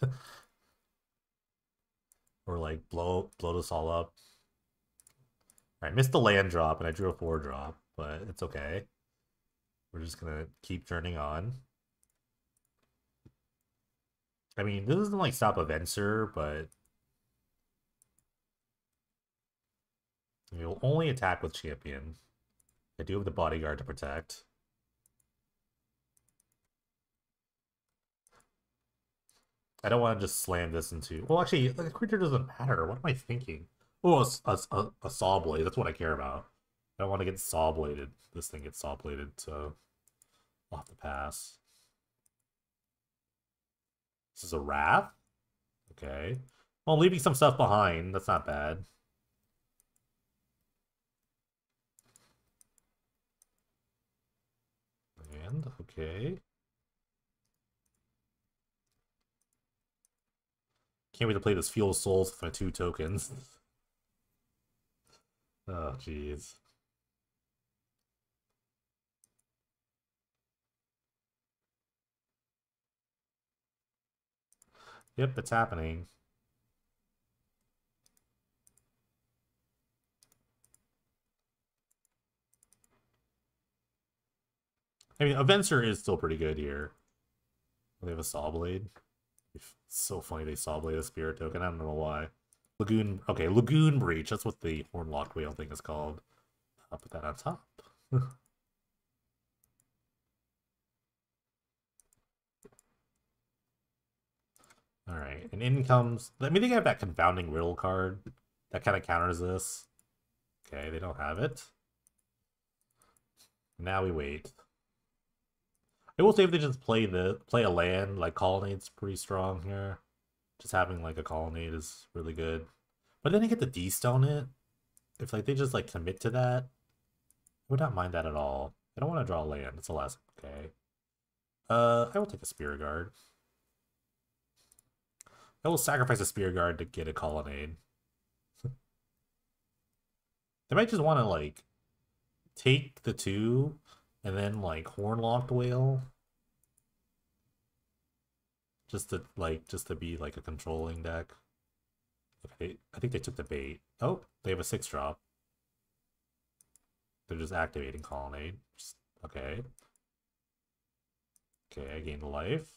Or like blow this all up. I missed the land drop and I drew a 4 drop, but it's okay. We're just gonna keep turning on. I mean, this doesn't like stop a Venser, but you'll only attack with champion. I do have the bodyguard to protect. I don't want to just slam this into... Well, actually, the creature doesn't matter. What am I thinking? Oh, a saw blade. That's what I care about. I don't want to get saw bladed. This thing gets saw bladed, so I'll have to pass. This is a Wrath? Okay. Well, leaving some stuff behind. That's not bad. And, okay. Can't wait to play this Fuel Souls with my 2 tokens. Oh, jeez. Yep, it's happening. I mean, a Venser is still pretty good here. They have a Saw Blade. It's so funny they Saw Blade a Spirit token. I don't know why. Lagoon... Okay, Lagoon Breach. That's what the Hornlock Whale thing is called. I'll put that on top. Alright, and in comes... I mean, they have that Confounding Riddle card. That kind of counters this. Okay, they don't have it. Now we wait. I will say if they just play a land, like Colonnade's pretty strong here. Just having like a Colonnade is really good. But then they get to de-stone it. If like they just like commit to that, I would not mind that at all. I don't want to draw land. It's the last. Okay. I will take a Spear Guard. I will sacrifice a Spear Guard to get a Colonnade. They might just want to like take the 2 and then like Hornlocked Whale. Just to be like a controlling deck. Okay, I think they took the bait. Oh, they have a 6 drop. They're just activating Colonnade. Okay. Okay, I gained a life.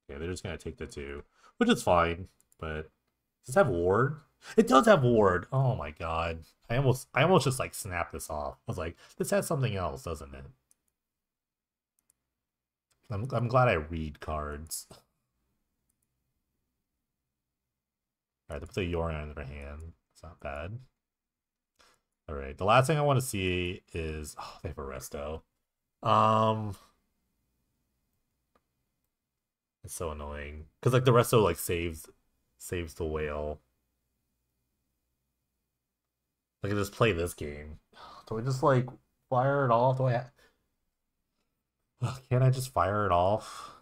Okay, they're just gonna take the 2, which is fine. But does this have ward? It does have ward. Oh my god! I almost just like snapped this off. I was like, this has something else, doesn't it? I'm glad I read cards. Alright, they put the Yorion in their hand. It's not bad. Alright, the last thing I want to see is... Oh, they have a resto. It's so annoying. Because, like, the resto, like, saves the whale. I can just play this game. Do I just, like, fire it off? Can't I just fire it off?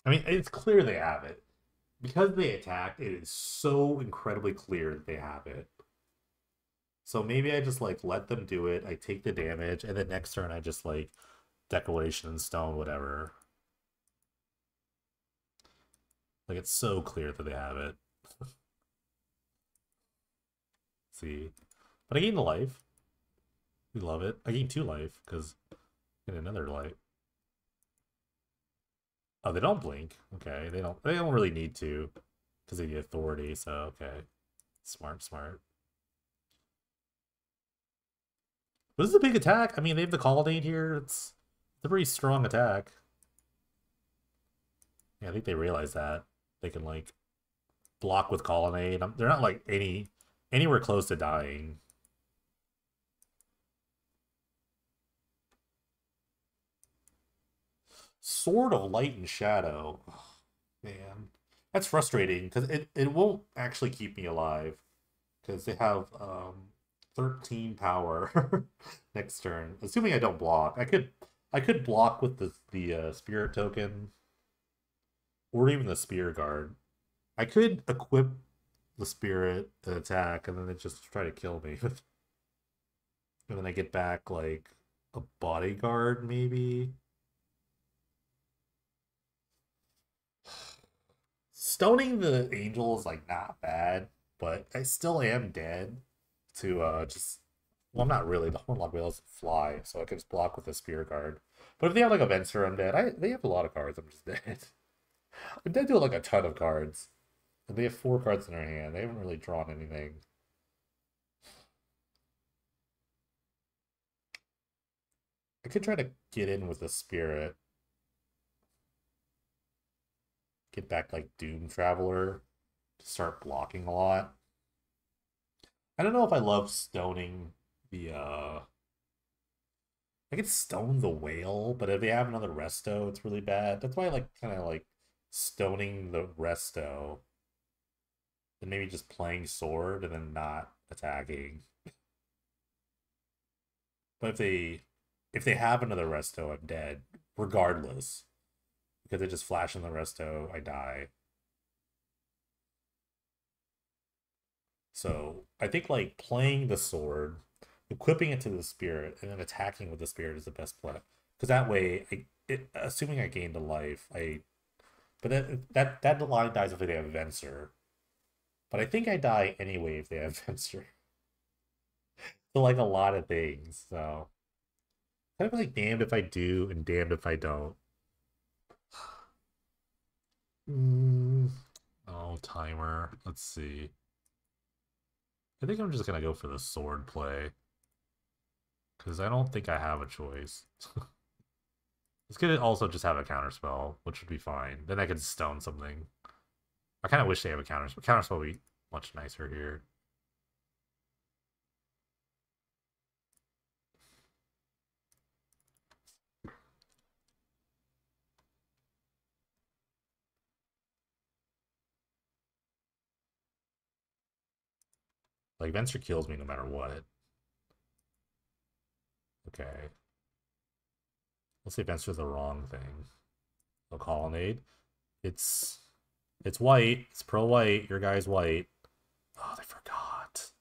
I mean, it's clear they have it. Because they attacked, it is so incredibly clear that they have it. So maybe I just, like, let them do it. I take the damage, and then next turn I just, like, Declaration and Stone, whatever. Like, it's so clear that they have it. See? But I gained a life. We love it. I gain 2 life, because I get another life. Oh, they don't blink. Okay, they don't really need to, because of the authority, so okay. Smart, smart. But this is a big attack. I mean, they have the colonnade here. It's a pretty strong attack. Yeah, I think they realize that. They can, like, block with colonnade. They're not, like, anywhere close to dying. Sword of Light and Shadow. Oh, man. That's frustrating, because it won't actually keep me alive. Because they have 13 power next turn. Assuming I don't block. I could block with the spirit token. Or even the spear guard. I could equip the spirit to attack, and then it just try to kill me. And then I get back, like, a bodyguard, maybe? Stoning the angel is, like, not bad, but I still am dead to, just... Well, I'm not really. The Hornlock Whale doesn't fly, so I can just block with a spear guard. But if they have, like, a Venser, I'm dead. They have a lot of cards, I'm just dead. I'm dead to, like, a ton of cards. And they have 4 cards in their hand. They haven't really drawn anything. I could try to get in with the spirit. Get back, like, Doom Traveler to start blocking a lot. I don't know if I love stoning the, I could stone the whale, but if they have another resto, it's really bad. That's why I like, kind of like, stoning the resto. And maybe just playing sword and then not attacking. But if they have another resto, I'm dead. Regardless. Because they just flash in the resto, I die. So I think, like, playing the sword, equipping it to the spirit, and then attacking with the spirit is the best play. Because that way, assuming I gained a life, but that line dies if they have Venser. But I think I die anyway if they have Venser. So, like, a lot of things. So kind of like damned if I do and damned if I don't. Oh, timer. Let's see. I think I'm just gonna go for the sword play. Because I don't think I have a choice. It's gonna also just have a counterspell, which would be fine. Then I could stone something. I kind of wish they have a counterspell. Counterspell would be much nicer here. Like, Venture kills me no matter what. Okay. Let's say Venture's the wrong thing. No colonnade. It's white. It's pro-white. Your guy's white. Oh, they forgot.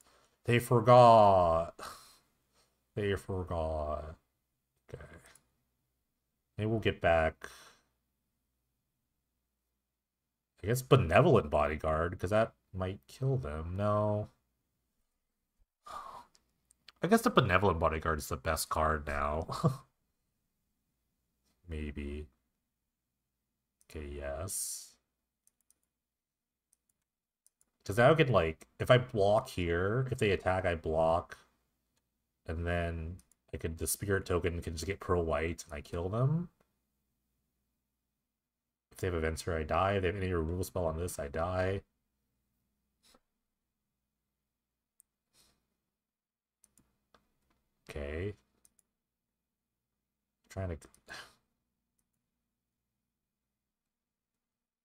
They forgot. They forgot. Okay. Maybe we'll get back, I guess, Benevolent Bodyguard, because that might kill them. No. I guess the Benevolent Bodyguard is the best card now. Maybe. Okay, yes. Because I can, like, if I block here, if they attack, I block. And then the spirit token can just get pro white and I kill them. If they have a Venser, I die. If they have any removal spell on this, I die. Okay. Trying to...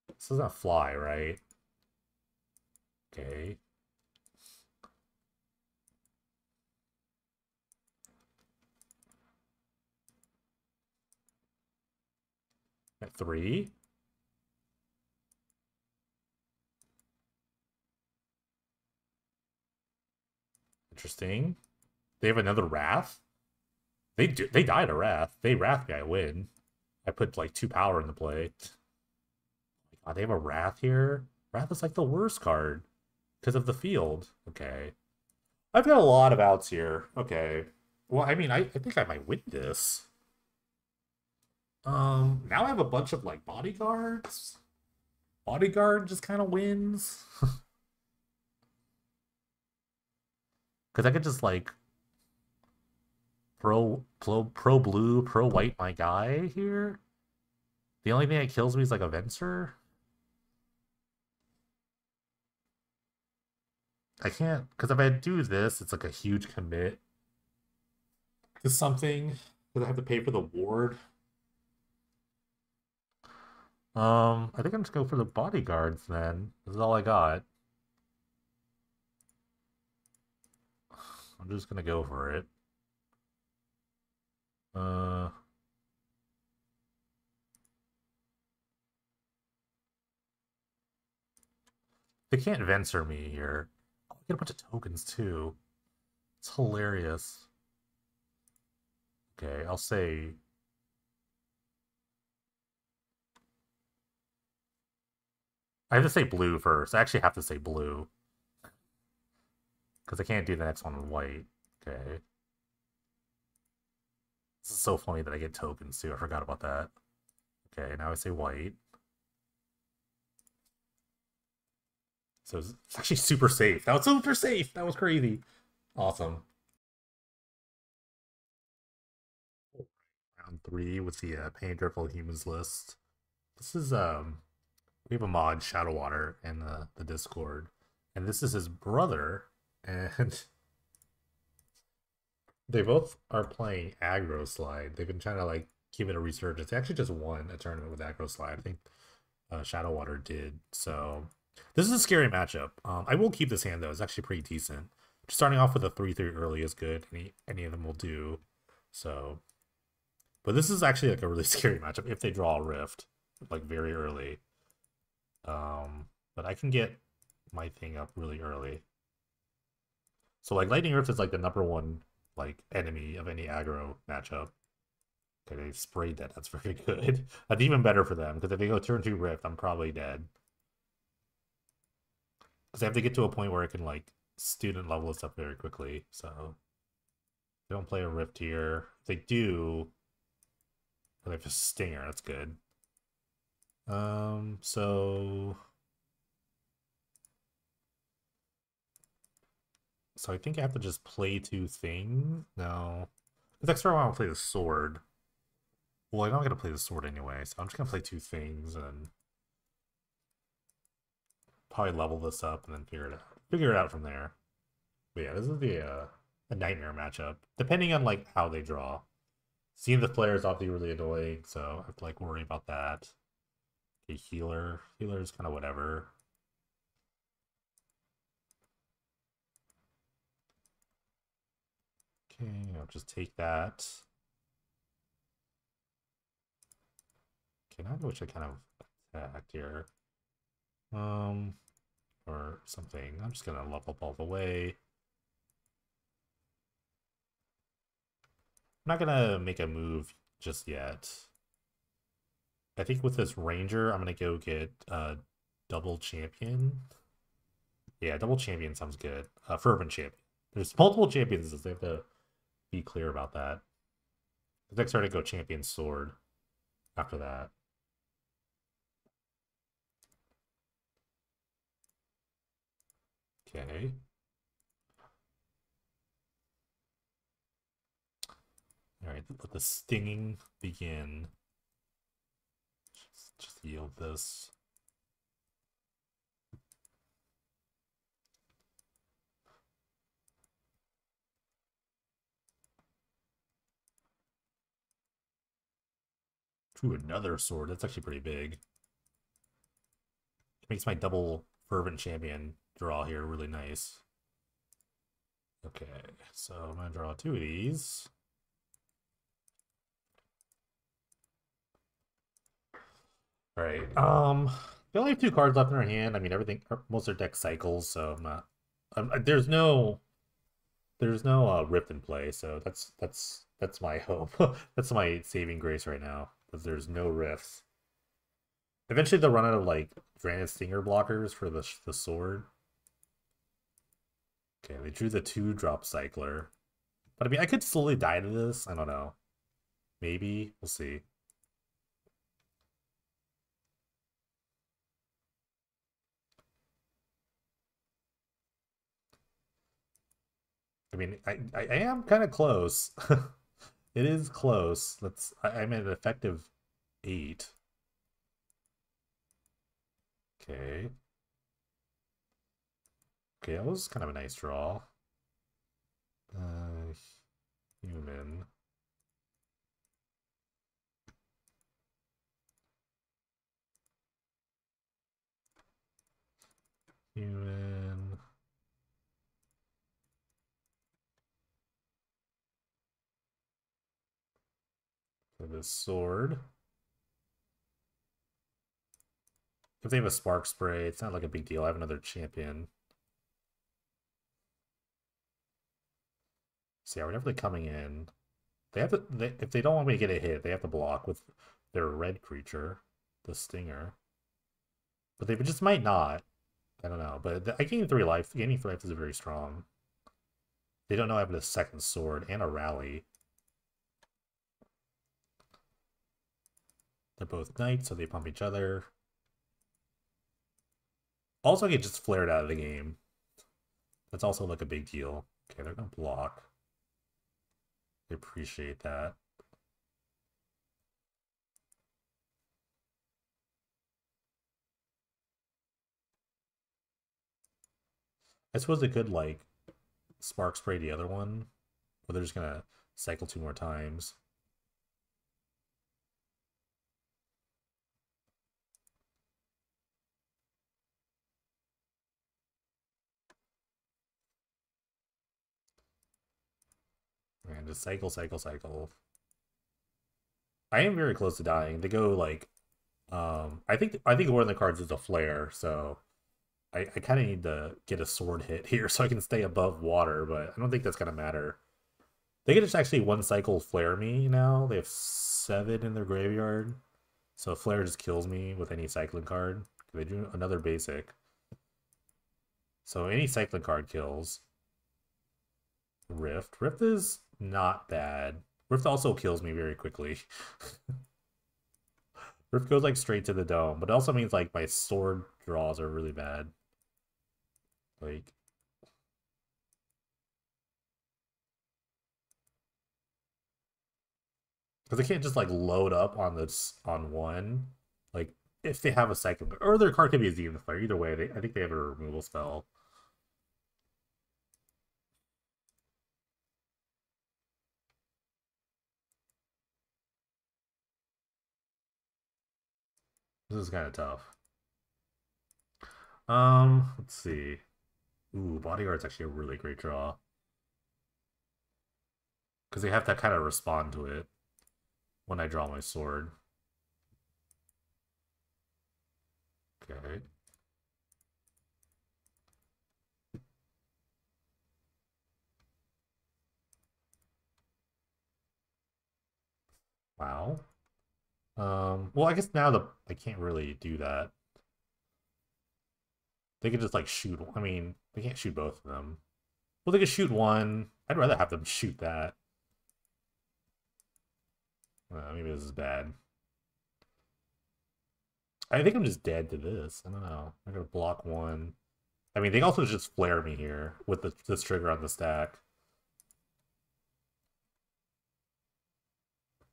This does not fly, right? Okay. At 3. Interesting. They have another Wrath? They die to Wrath. They Wrath me, I win. I put, like, 2 power in the play. Oh my god, they have a Wrath here? Wrath is, like, the worst card. Because of the field. Okay. I've got a lot of outs here. Okay. Well, I mean, I think I might win this. Now I have a bunch of like bodyguards. Bodyguard just kind of wins. Because I could just like pro blue, pro white my guy here. The only thing that kills me is like a Venser. I can't, because if I do this, it's like a huge commit to something because I have to pay for the ward. I think I'm just go for the bodyguards then. This is all I got. I'm just gonna go for it. Uh, they can't Venser me here. Oh, I get a bunch of tokens too. It's hilarious. Okay, I'll say. I have to say blue first. I actually have to say blue. Because I can't do the next one in white. Okay. This is so funny that I get tokens too. I forgot about that. Okay, now I say white. So it's actually super safe. That was super safe. That was crazy. Awesome. Round 3 with the Painterful Humans list. This is we have a mod, Shadowwater, in the Discord. And this is his brother, and they both are playing AggroSlide. They've been trying to like give it a resurgence. They actually just won a tournament with AggroSlide. I think Shadowwater did. So this is a scary matchup. I will keep this hand though. It's actually pretty decent. Just starting off with a 3/3 early is good. Any of them will do. So, but this is actually like a really scary matchup if they draw a rift like very early. But I can get my thing up really early. So like Lightning Rift is like the #1 like enemy of any aggro matchup. Okay, they've sprayed that. That's very good. That's even better for them because if they go turn 2 Rift, I'm probably dead. Because I have to get to a point where I can like student level this up very quickly. So they don't play a Rift here. If they do, they have a Stinger. That's good. So I think I have to just play 2 things. No. The next round I want to play the sword. Well, I'm not going to play the sword anyway, so I'm just going to play 2 things and probably level this up and then figure it out from there. But yeah, this is a nightmare matchup. Depending on like how they draw. Seeing the player is obviously really annoying, so I have to like worry about that. Okay, healer. Healer is kind of whatever. Okay, I'll just take that. Okay, now I wish I kind of attacked here. Or something. I'm just gonna level up all the way. I'm not gonna make a move just yet. I think with this ranger, I'm gonna go get double champion. Yeah, double champion sounds good. Fervent champion. There's multiple champions, so they have to be clear about that. The next turn I go champion sword after that. Okay. Alright, let the stinging begin. Just yield this. Ooh, another sword. That's actually pretty big. It makes my double fervent champion draw here really nice. Okay, so I'm gonna draw 2 of these. All right. They only have 2 cards left in our hand. I mean, everything, most of their deck cycles, so I'm not. There's no rift in play, so that's my hope. That's my saving grace right now, because there's no rifts. Eventually, they'll run out of like Granite Stinger blockers for the sword. Okay, they drew the 2-drop cycler. But I mean, I could slowly die to this. I don't know. Maybe. We'll see. I mean, I am kind of close. It is close. I'm at an effective 8. Okay. Okay, that was kind of a nice draw. Uh, human. Human. For this sword. If they have a spark spray, it's not like a big deal. I have another champion. So yeah, we're definitely coming in. They have to. If they don't want me to get a hit, they have to block with their red creature, the stinger. But they just might not. I don't know. But I gained 3 life. Gaining 3 life is very strong. They don't know I have a second sword and a rally. They're both knights, so they pump each other. Also, I get just flared out of the game. That's also like a big deal. Okay, they're gonna block. I appreciate that. I suppose they could like spark spray the other one, but they're just gonna cycle 2 more times. And just cycle, cycle, cycle. I am very close to dying. They go like, I think one of the cards is a flare, so I kind of need to get a sword hit here so I can stay above water, but I don't think that's gonna matter. They can just actually one cycle flare me now. They have 7 in their graveyard, so flare just kills me with any cycling card. They do another basic, so any cycling card kills. Rift. Rift is not bad. Rift also kills me very quickly. Rift goes like straight to the dome, but it also means like my sword draws are really bad. Like, because they can't just like load up on this on one. Like if they have a second, or their card could be a Demon Flare. Either way, I think they have a removal spell. This is kind of tough. Let's see. Ooh, Bodyguard's actually a really great draw because they have to kind of respond to it when I draw my sword. Okay. Wow. Well, I guess now I can't really do that. They could just like shoot. I mean, they can't shoot both of them. Well, they could shoot one. I'd rather have them shoot that. Maybe this is bad. I think I'm just dead to this. I don't know. I'm gonna block one. I mean, they also just flare me here with this trigger on the stack.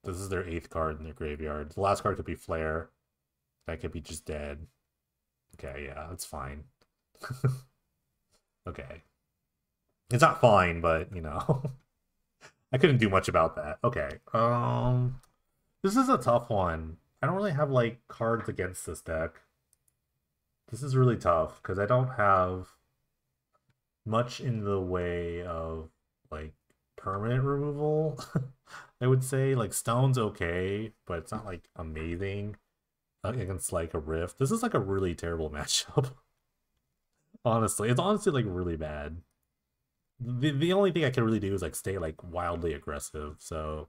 This is their 8th card in their graveyard. The last card could be flare. That could be just dead. Okay, yeah, that's fine. Okay. It's not fine, but you know. I couldn't do much about that. Okay. This is a tough one. I don't really have like cards against this deck. This is really tough because I don't have much in the way of like permanent removal. I would say like stone's okay, but it's not like amazing against like a rift. This is like a really terrible matchup. Honestly, it's honestly like really bad. The only thing I can really do is like stay like wildly aggressive. So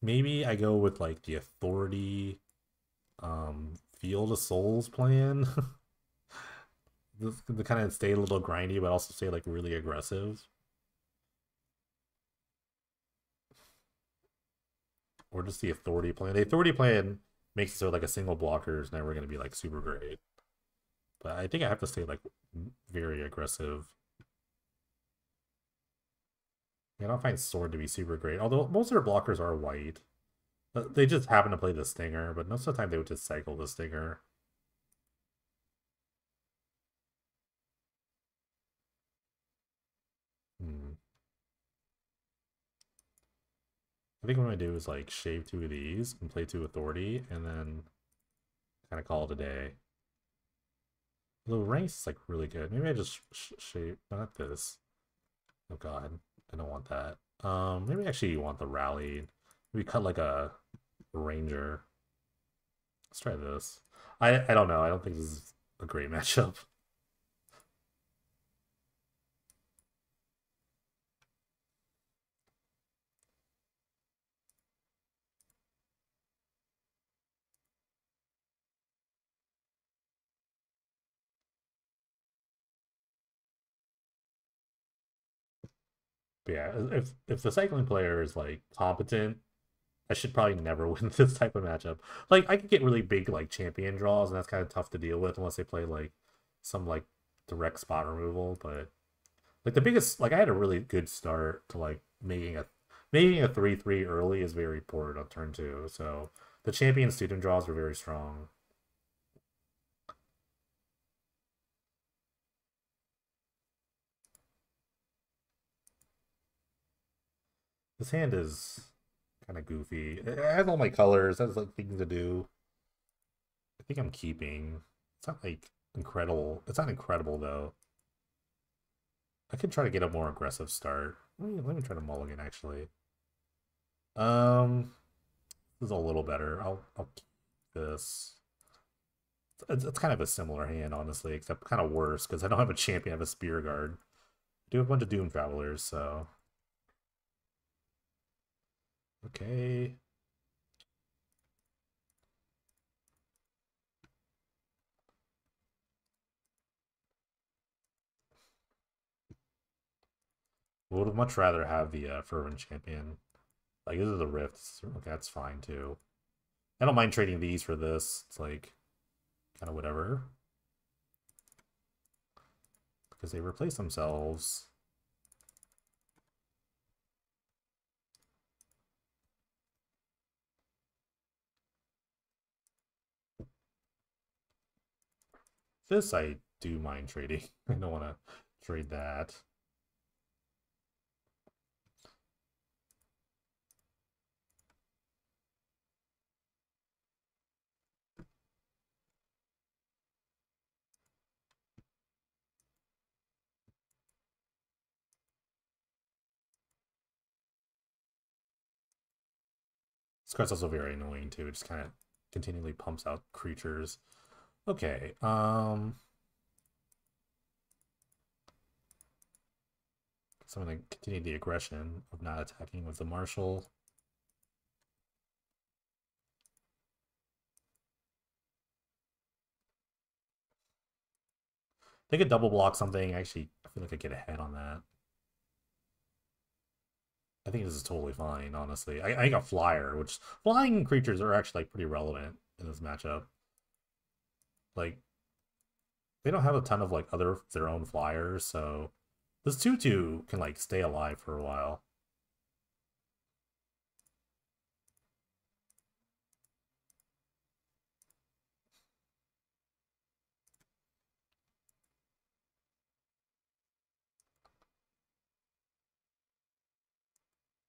maybe I go with like the authority Field of Souls plan. The kind of stay a little grindy but also stay like really aggressive. or just the authority plan. The authority plan makes it so like a single blocker is never going to be like super great. But I think I have to stay like very aggressive. I don't find sword to be super great, although most of their blockers are white. They just happen to play the stinger, but most of the time they would just cycle the stinger. Hmm. I think what I'm gonna do is like shave 2 of these and play 2 authority, and then kind of call it a day. Although ranks is like really good. Maybe I just shave not this. Oh god, I don't want that. Maybe actually you want the rally. Maybe cut like a ranger. Let's try this. I don't know. I don't think this is a great matchup. But yeah, if the cycling player is like competent, I should probably never win this type of matchup. Like I could get really big like champion draws, and that's kind of tough to deal with unless they play like some like direct spot removal. But like the biggest, like I had a really good start to like making a 3/3 early is very important on turn 2. So the champion student draws were very strong. This hand is kind of goofy. It has all my colors. Has like things to do. I think I'm keeping. It's not like incredible. It's not incredible though. I could try to get a more aggressive start. Let me try to mulligan actually. Um, this is a little better. I'll keep this. It's kind of a similar hand, honestly, except kind of worse because I don't have a champion. I have a spear guard. I do have a bunch of Doom Travelers, so okay. Would much rather have the Fervent Champion. Like this is a Rift. Okay, that's fine too. I don't mind trading these for this. It's like kind of whatever because they replace themselves. This I do mind trading. I don't want to trade that. This card's also very annoying too. It just kind of continually pumps out creatures. Okay. So I'm gonna continue the aggression of not attacking with the Marshal. They could double block something. Actually, I feel like I get ahead on that. I think this is totally fine, honestly. I got Flyer, which flying creatures are actually like pretty relevant in this matchup. Like they don't have a ton of like other their own flyers, so this 2/2 can like stay alive for a while.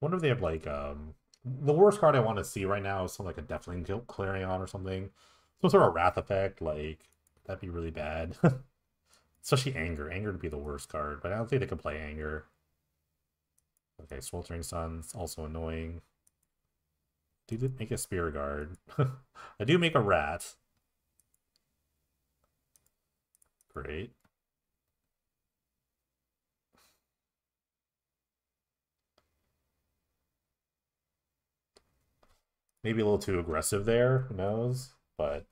Wonder if they have like the worst card I want to see right now is something like a Deathling Clarion or something. Some sort of Wrath effect, like that'd be really bad. Especially Anger. Anger would be the worst card, but I don't think they can play Anger. Okay, Sweltering Sun's also annoying. Do make a Spear Guard. I do make a Rat. Great. Maybe a little too aggressive there, who knows? But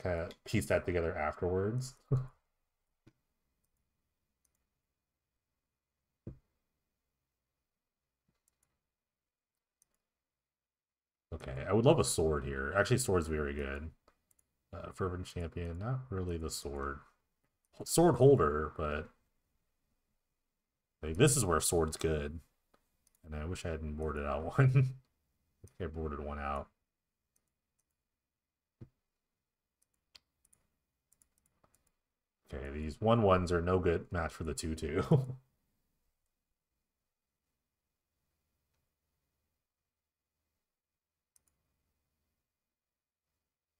kind of piece that together afterwards. I would love a sword here. Actually, sword's very good. Fervent champion, not really the sword. Sword holder, but like, this is where sword's good. And I wish I hadn't boarded out one. I think I boarded one out. Okay, these 1/1s are no good match for the 2/2.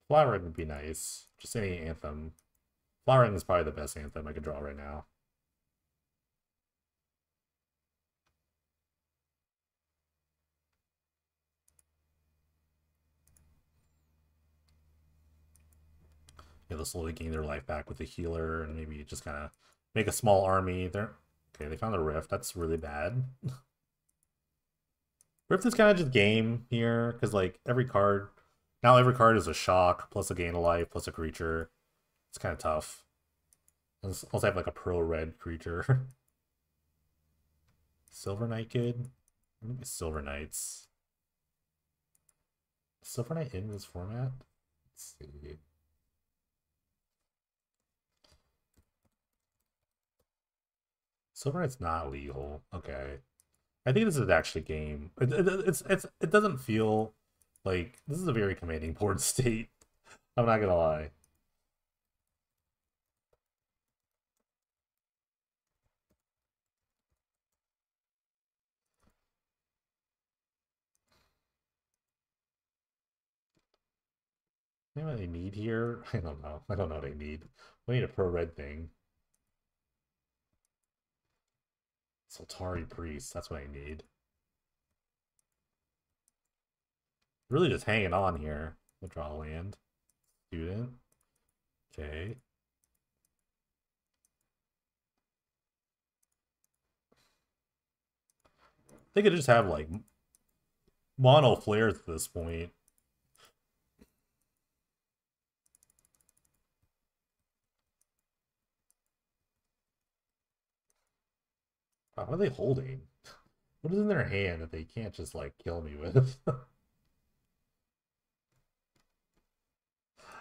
Flowering would be nice. Just any anthem. Flowering is probably the best anthem I could draw right now. Yeah, they'll slowly gain their life back with the healer, and maybe just kind of make a small army. Okay, they found a rift. That's really bad. Rift is kind of just game here, because like every card is a shock, plus a gain of life, plus a creature. It's kind of tough. Also have like a pro-red creature. Silver Knight Kid? Maybe Silver Knights. Silver Knight in this format? Let's see. Silver Knight's not legal. Okay. I think this is actually game. It doesn't feel like this is a very commanding board state. I'm not gonna lie. You know what they need here? I don't know. I don't know what they need. We need a pro-red thing. Soltari Priest, that's what I need. Really just hanging on here. We'll draw a land. Student. Okay. They could just have like mono flares at this point. Wow, what are they holding? What is in their hand that they can't just like kill me with?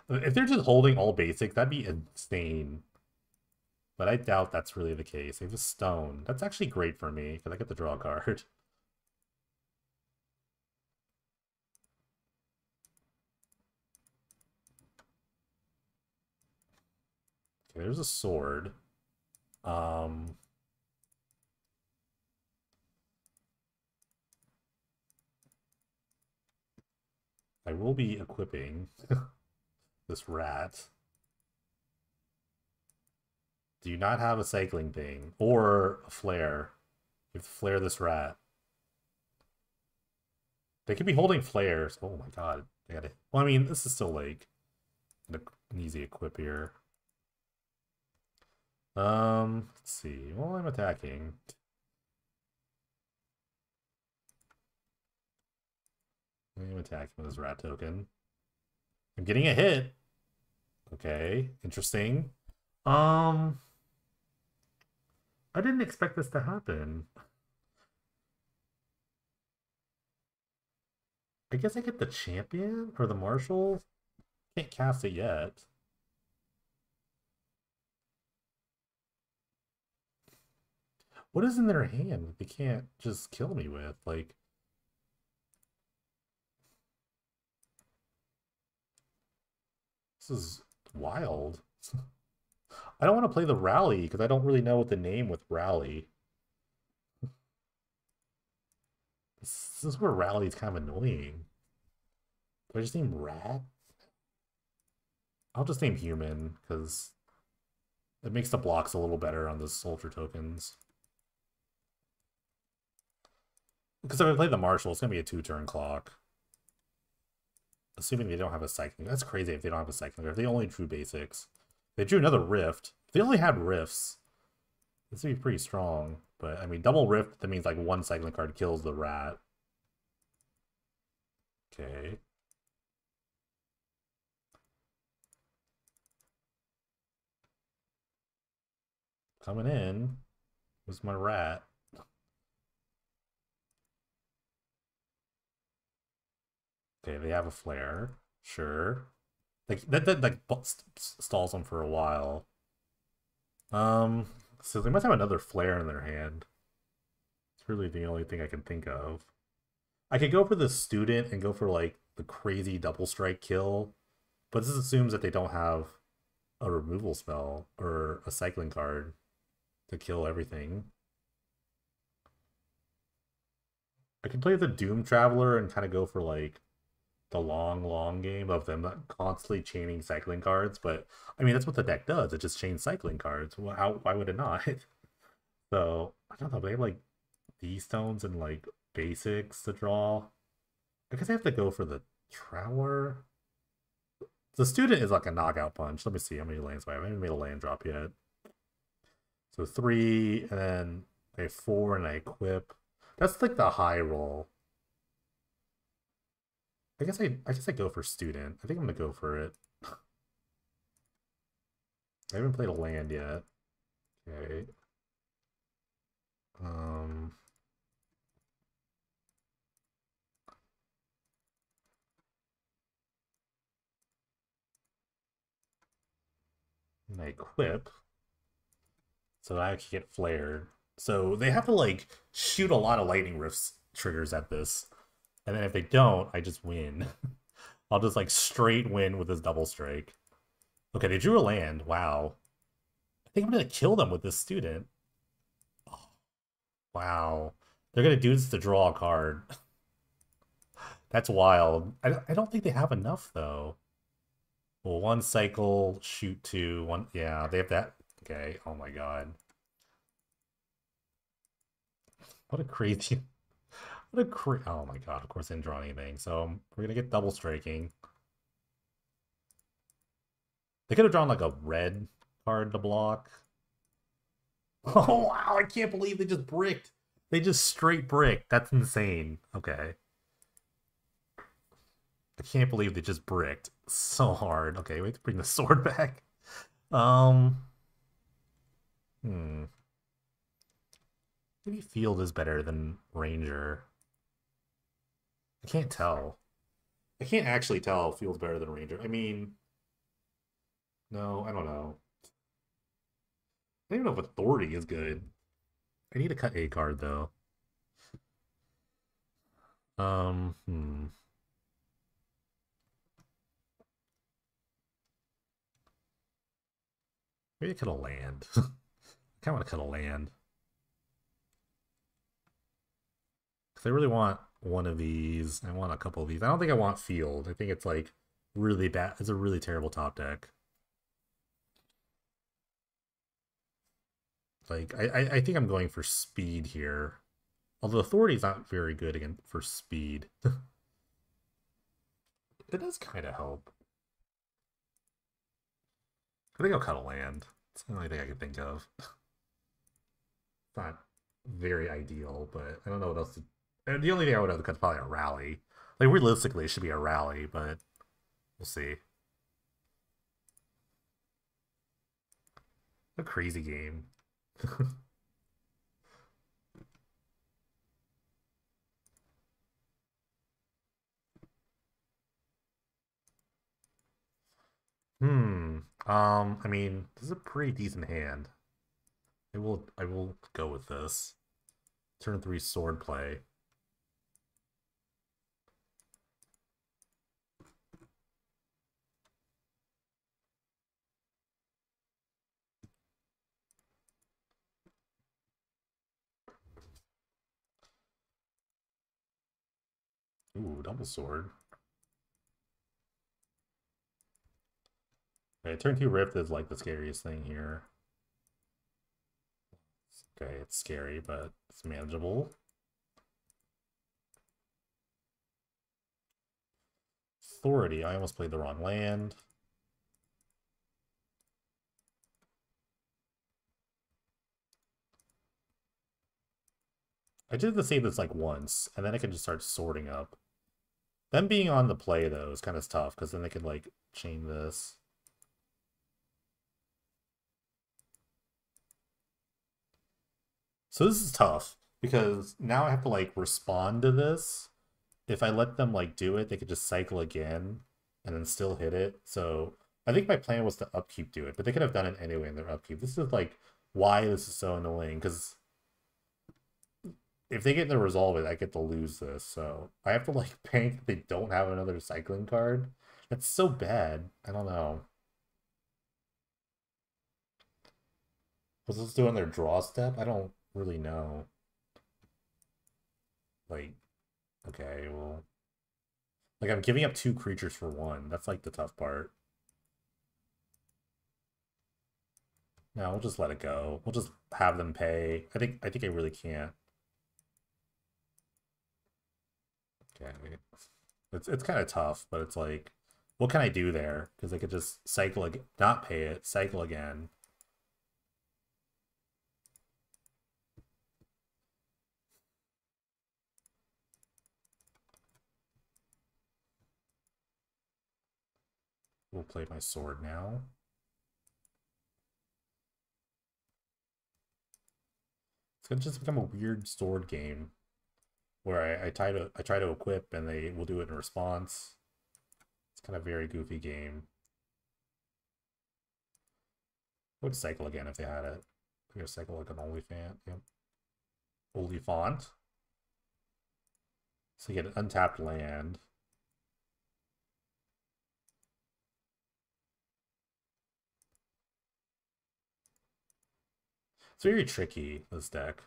If they're just holding all basics, that'd be insane. But I doubt that's really the case. They have a stone. That's actually great for me, because I get to draw a card. Okay, there's a sword. I will be equipping this rat. Do you not have a cycling thing? Or a flare? You have to flare this rat. They could be holding flares. Oh my god. They got it. Well, I mean, this is still like an easy equip here. Let's see. Well, I'm attacking. I'm attacking with this rat token. I'm getting a hit. Okay, interesting. I didn't expect this to happen. I guess I get the champion or the marshal. Can't cast it yet. What is in their hand that they can't just kill me with? Like, this is wild. I don't want to play the rally because I don't really know what the name with rally. This is where rally is kind of annoying. Do I just name rat? I'll just name human because it makes the blocks a little better on the soldier tokens. Because if I play the marshal, it's going to be a 2-turn clock. Assuming they don't have a cycling. That's crazy if they don't have a cycling. If they only drew basics. They drew another rift. If they only had rifts, this would be pretty strong. But, I mean, double rift, that means like one cycling card kills the rat. Okay. Coming in was my rat. Okay, they have a flare. Sure. Like that like stalls them for a while. Um, so they must have another flare in their hand. It's really the only thing I can think of. I could go for the student and go for like the crazy double strike kill, but this assumes that they don't have a removal spell or a cycling card to kill everything. I can play the Doom Traveler and kind of go for like the long game of them not constantly chaining cycling cards, but I mean that's what the deck does. It just chains cycling cards. Well, why would it not? So I don't know. They have like D stones and like basics to draw. I guess I have to go for the Traveler. The student is like a knockout punch. Let me see how many lands I have. I haven't made a land drop yet. So 3, and then I have 4, and I equip. That's like the high roll. I guess I go for student. I think I'm gonna go for it. I haven't played a land yet. Okay. Um. And I equip, so I actually get flared. So they have to like shoot a lot of lightning rifts triggers at this, and then if they don't, I just win. I'll just like straight win with this double strike. Okay, they drew a land. Wow. I think I'm gonna kill them with this student. Oh, wow. They're gonna do this to draw a card. That's wild. I don't think they have enough though. Well, one cycle, shoot two, one. Yeah, they have that. Okay. Oh my god. What a crazy. What a Oh my god. Of course, I didn't draw anything. So we're gonna get double striking. They could have drawn like a red card to block. Oh wow! I can't believe they just bricked. They just straight bricked. That's insane. Okay. I can't believe they just bricked so hard. Okay, we have to bring the sword back. Um. Hmm. Maybe Field is better than Ranger. I can't tell. I can't actually tell if Field's better than Ranger. I mean, no, I don't know. I don't even know if Authority is good. I need to cut a card though. Hmm. Maybe cut a land. I kind of want to cut a land. Because I really want one of these. I want a couple of these. I don't think I want Field. I think it's like really bad. It's a really terrible top deck. Like, I think I'm going for speed here. Although Authority's not very good again for speed. It does kind of help. I think I'll cut a land. It's the only thing I can think of. It's not very ideal, but I don't know what else to... The only thing I would have to cut is probably a rally. Like, realistically, it should be a rally, but we'll see. A crazy game. Hmm. I mean, this is a pretty decent hand. I will go with this. Turn 3 sword play. Ooh, double sword. Okay, turn 2 rift is like the scariest thing here. Okay, it's scary, but it's manageable. Authority. I almost played the wrong land. I did the save this like once, and then I can just start sorting up. Them being on the play though is kind of tough because then they could like chain this. So this is tough because now I have to like respond to this if I let them like do it, they could just cycle again and then still hit it. So I think my plan was to upkeep do it, but they could have done it anyway in their upkeep. This is like why this is so annoying, because if they get to resolve it, I get to lose this. So I have to like bank that they don't have another cycling card. That's so bad. I don't know. Was this doing their draw step? I don't really know. Like, okay, well, like I'm giving up 2 creatures for 1. That's like the tough part. No, we'll just let it go. We'll just have them pay. I think I really can't. Okay. It's kind of tough, but it's like, what can I do there? Because I could just cycle again, not pay it, cycle again. We'll play my sword now. It's gonna just become a weird sword game where I try to equip and they will do it in response. It's kind of a very goofy game. I would cycle again if they had it. I'm gonna cycle like an Olifant. Yep. Olifant. So you get an untapped land. It's very tricky, this deck.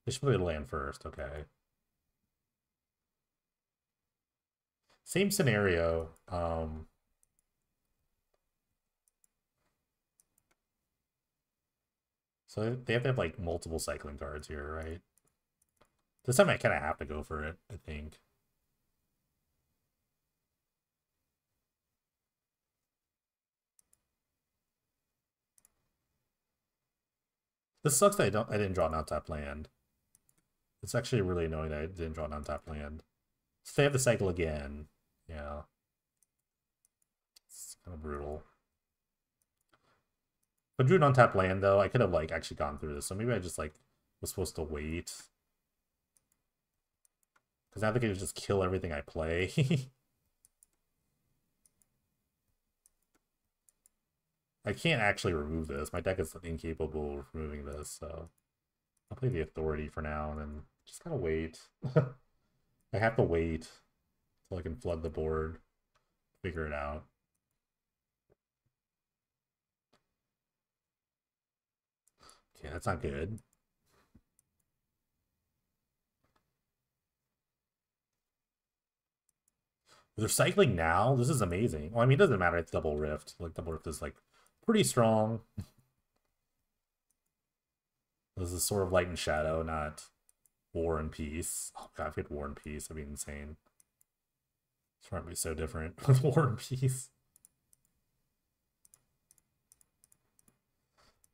They should play the land first, okay. Same scenario. So they have to have like multiple cycling cards here, right? This time I kind of have to go for it, I think. This sucks that I didn't draw an untapped land. It's actually really annoying that I didn't draw an untapped land. So they have to cycle again. Yeah. It's kind of brutal. If I drew an untapped land though, I could have like actually gone through this. So maybe I just like was supposed to wait. Because now they can just kill everything I play. I can't actually remove this. My deck is incapable of removing this, so I'll play the Authority for now and then just gotta wait. I have to wait until I can flood the board, figure it out. Okay, that's not good. They're cycling now? This is amazing. Well, I mean, it doesn't matter. It's Double Rift. Like, Double Rift is, like, pretty strong. This is sort of Light and Shadow, not War and Peace. Oh, God, if we had War and Peace, that'd be insane. It's going to be so different with War and Peace.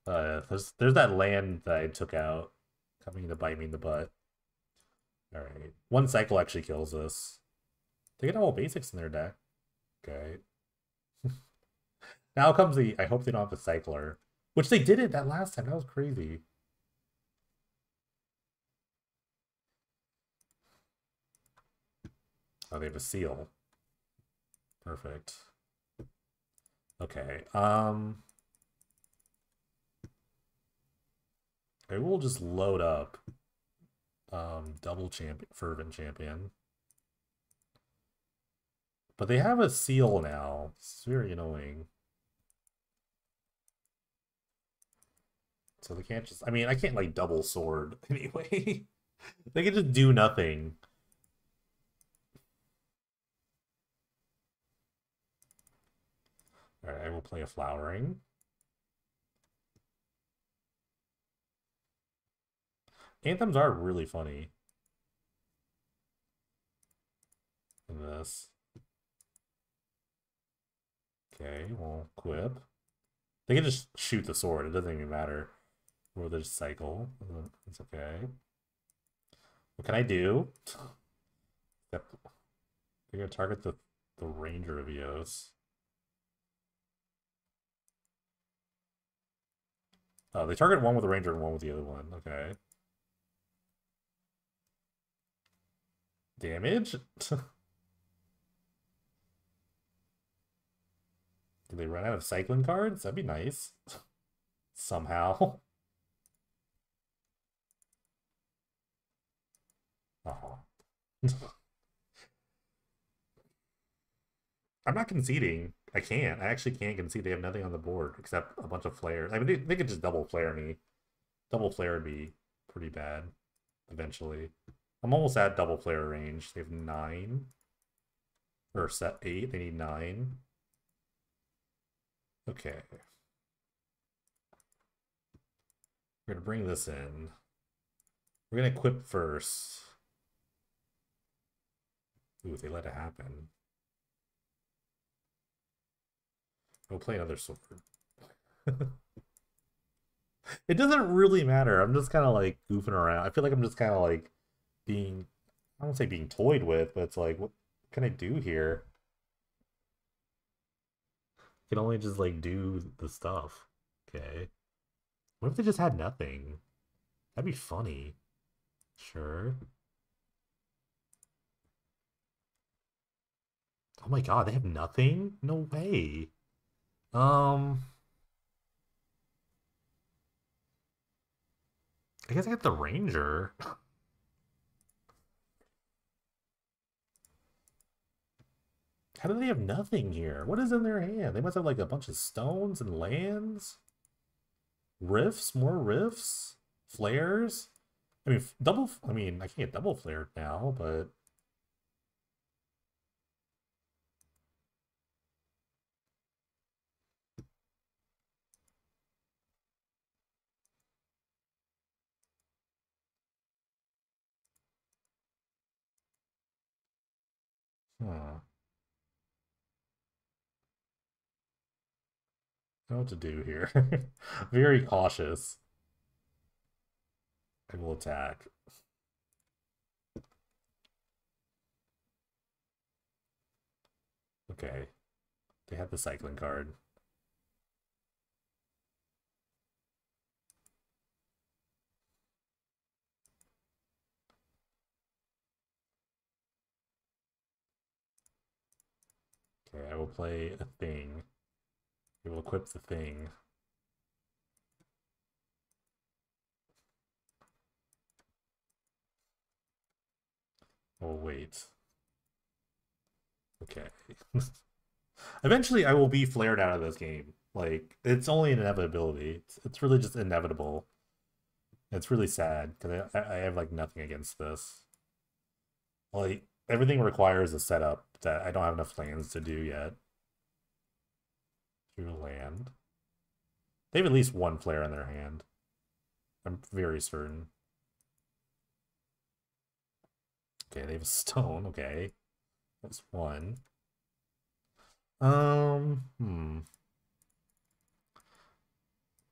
There's that land that I took out coming to bite me in the butt. Alright. 1 cycle actually kills us. They get all basics in their deck. Okay. Now comes the, I hope they don't have a cycler. Which they did it that last time. That was crazy. Oh, they have a seal. Perfect. Okay. I will just load up double champion, fervent champion. But they have a seal now. It's very annoying. So they can't just, I mean, I can't like double sword anyway. They can just do nothing. Alright, I will play a flowering. Anthems are really funny in this. Okay, we'll equip. They can just shoot the sword. It doesn't even matter. Or they just cycle. It's okay. What can I do? They're gonna target the Ranger of Eos. Oh, they target one with the Ranger and one with the other one. Okay. Damage? Did they run out of cycling cards? That'd be nice. Somehow. Oh. I'm not conceding. I can't. I actually can't concede. They have nothing on the board except a bunch of flares. I mean, they could just double flare me. Double flare would be pretty bad eventually. I'm almost at double flare range. They have 9. Or set 8. They need 9. Okay. We're going to bring this in. We're going to equip first. Ooh, they let it happen. We'll play another sword. It doesn't really matter. I'm just kind of like goofing around. I feel like I'm just kind of like being, I don't say being toyed with, but it's like, what can I do here? I can only just like do the stuff. Okay. What if they just had nothing? That'd be funny. Sure. Oh my god, they have nothing? No way. Um, I guess I get the Ranger. How do they have nothing here? What is in their hand? They must have like a bunch of stones and lands. Rifts? More rifts? Flares? I mean, double... I mean, I can't get double flared now, but... Huh. I don't know what to do here. Very cautious. I will attack. Okay. They have the cycling card. Okay, I will play a thing. We will equip the thing. Oh, wait. Okay. Eventually, I will be flared out of this game. Like, it's only an inevitability. It's really just inevitable. It's really sad, because I have, like, nothing against this. Like, everything requires a setup that I don't have enough lands to do yet. Drew land. They have at least one flare in their hand. I'm very certain. Okay, they have a stone. Okay. That's one. Hmm.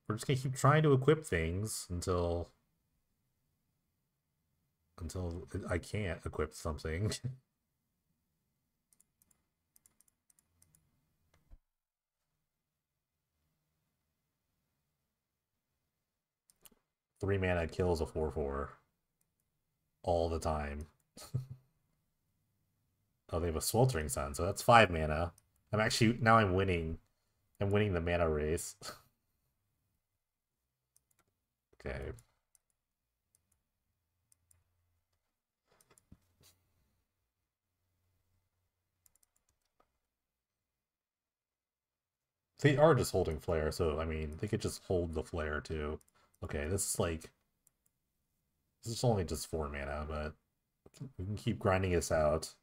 We're just gonna keep trying to equip things until I can't equip something. 3 mana kills a 4/4 all the time. Oh, they have a Sweltering Sun, so that's 5 mana. I'm actually now I'm winning. I'm winning the mana race. Okay. They are just holding flare, so I mean they could just hold the flare too. Okay, this is like this is only just 4 mana, but we can keep grinding this out.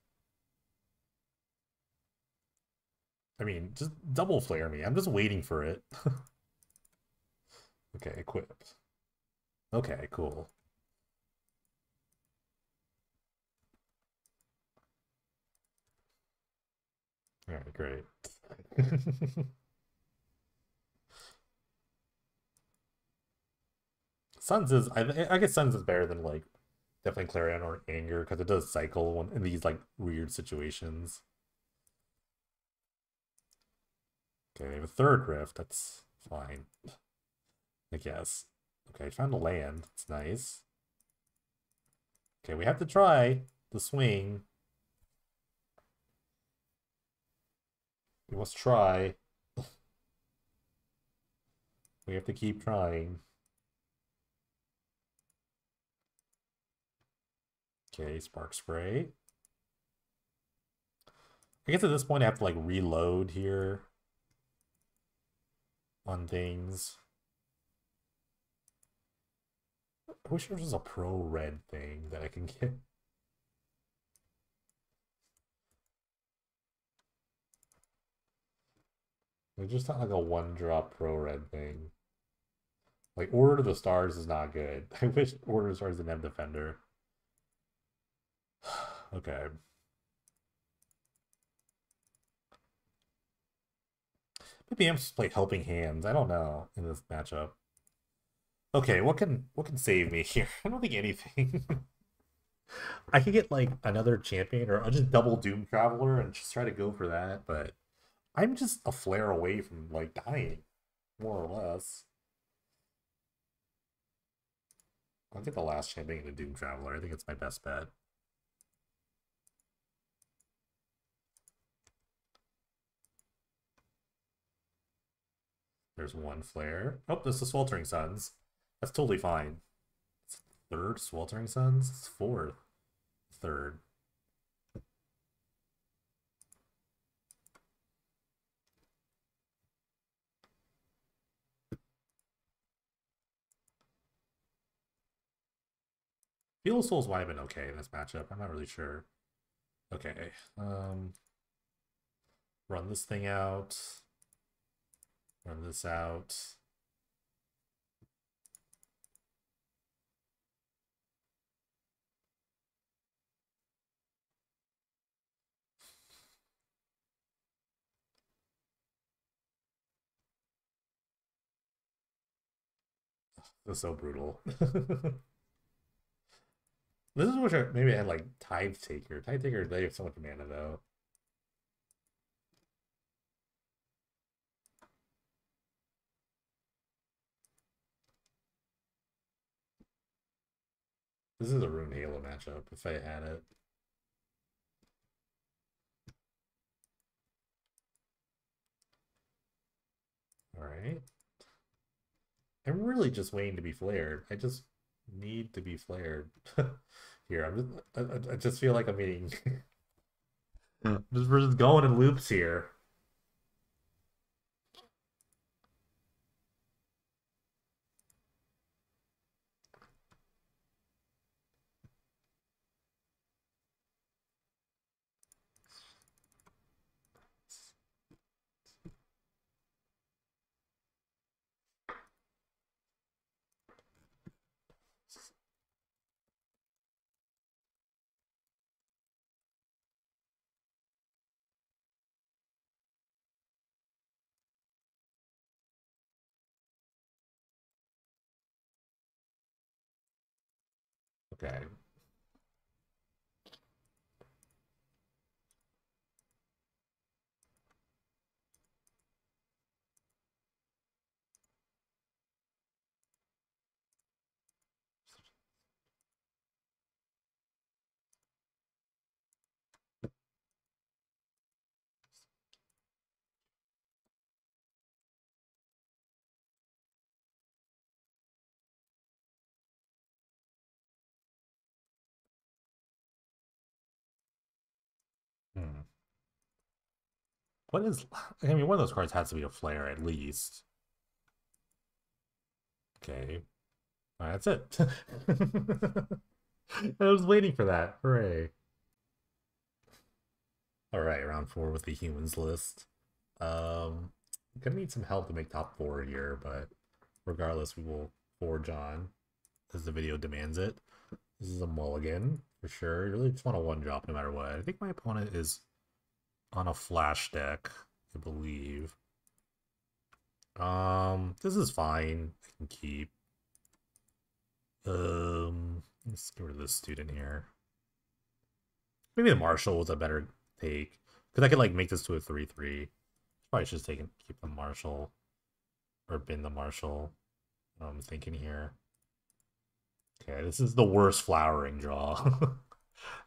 I mean, just double flare me. I'm just waiting for it. Okay, equipped. Okay, cool. Alright, great. Suns is I guess Suns is better than like definitely Clarion or Anger because it does cycle when, in these like weird situations. Okay, they have a third rift. That's fine, I guess. Okay, found a land. It's nice. Okay, we have to try the swing. We must try. We have to keep trying. Okay, spark spray. I guess at this point I have to like reload here on things. I wish there was a pro red thing that I can get. There's just not like a one drop pro red thing. Like Order to the Stars is not good. I wish Order to the Stars didn't have Defender. Okay. Maybe I'm just play Helping Hands. I don't know in this matchup. Okay, what can save me here? I don't think anything. I could get like another champion, or I'll just double Doom Traveler and just try to go for that, but I'm just a flare away from like dying, more or less. I'll get the last champion to Doom Traveler. I think it's my best bet. There's one flare. Oh, this is Sweltering Suns. That's totally fine. It's third Sweltering Suns? It's fourth. Third. Feel Souls might have been okay in this matchup. I'm not really sure. Okay. Run this thing out. Run this out. This is so brutal. This is what maybe I had like Tide Taker. Tide Taker, they have so much mana though. This is a Rune Halo matchup if I had it. Alright. I'm really just waiting to be flared. I just need to be flared. Here, I just feel like I'm getting we're just going in loops here. Okay. Hmm. What is... I mean, one of those cards has to be a flare at least. Okay. Alright, that's it. I was waiting for that. Hooray. Alright, round 4 with the humans list. Gonna need some help to make top 4 here, but regardless, we will forge on as the video demands it. This is a mulligan for sure. You really just want a one drop no matter what. I think my opponent is on a flash deck, I believe. This is fine. I can keep. Let's get rid of this student here. Maybe the Marshal was a better take. Because I could like make this to a 3-3. Probably should just keep the Marshal. Or bin the Marshal. I'm thinking here. Okay, this is the worst flowering draw.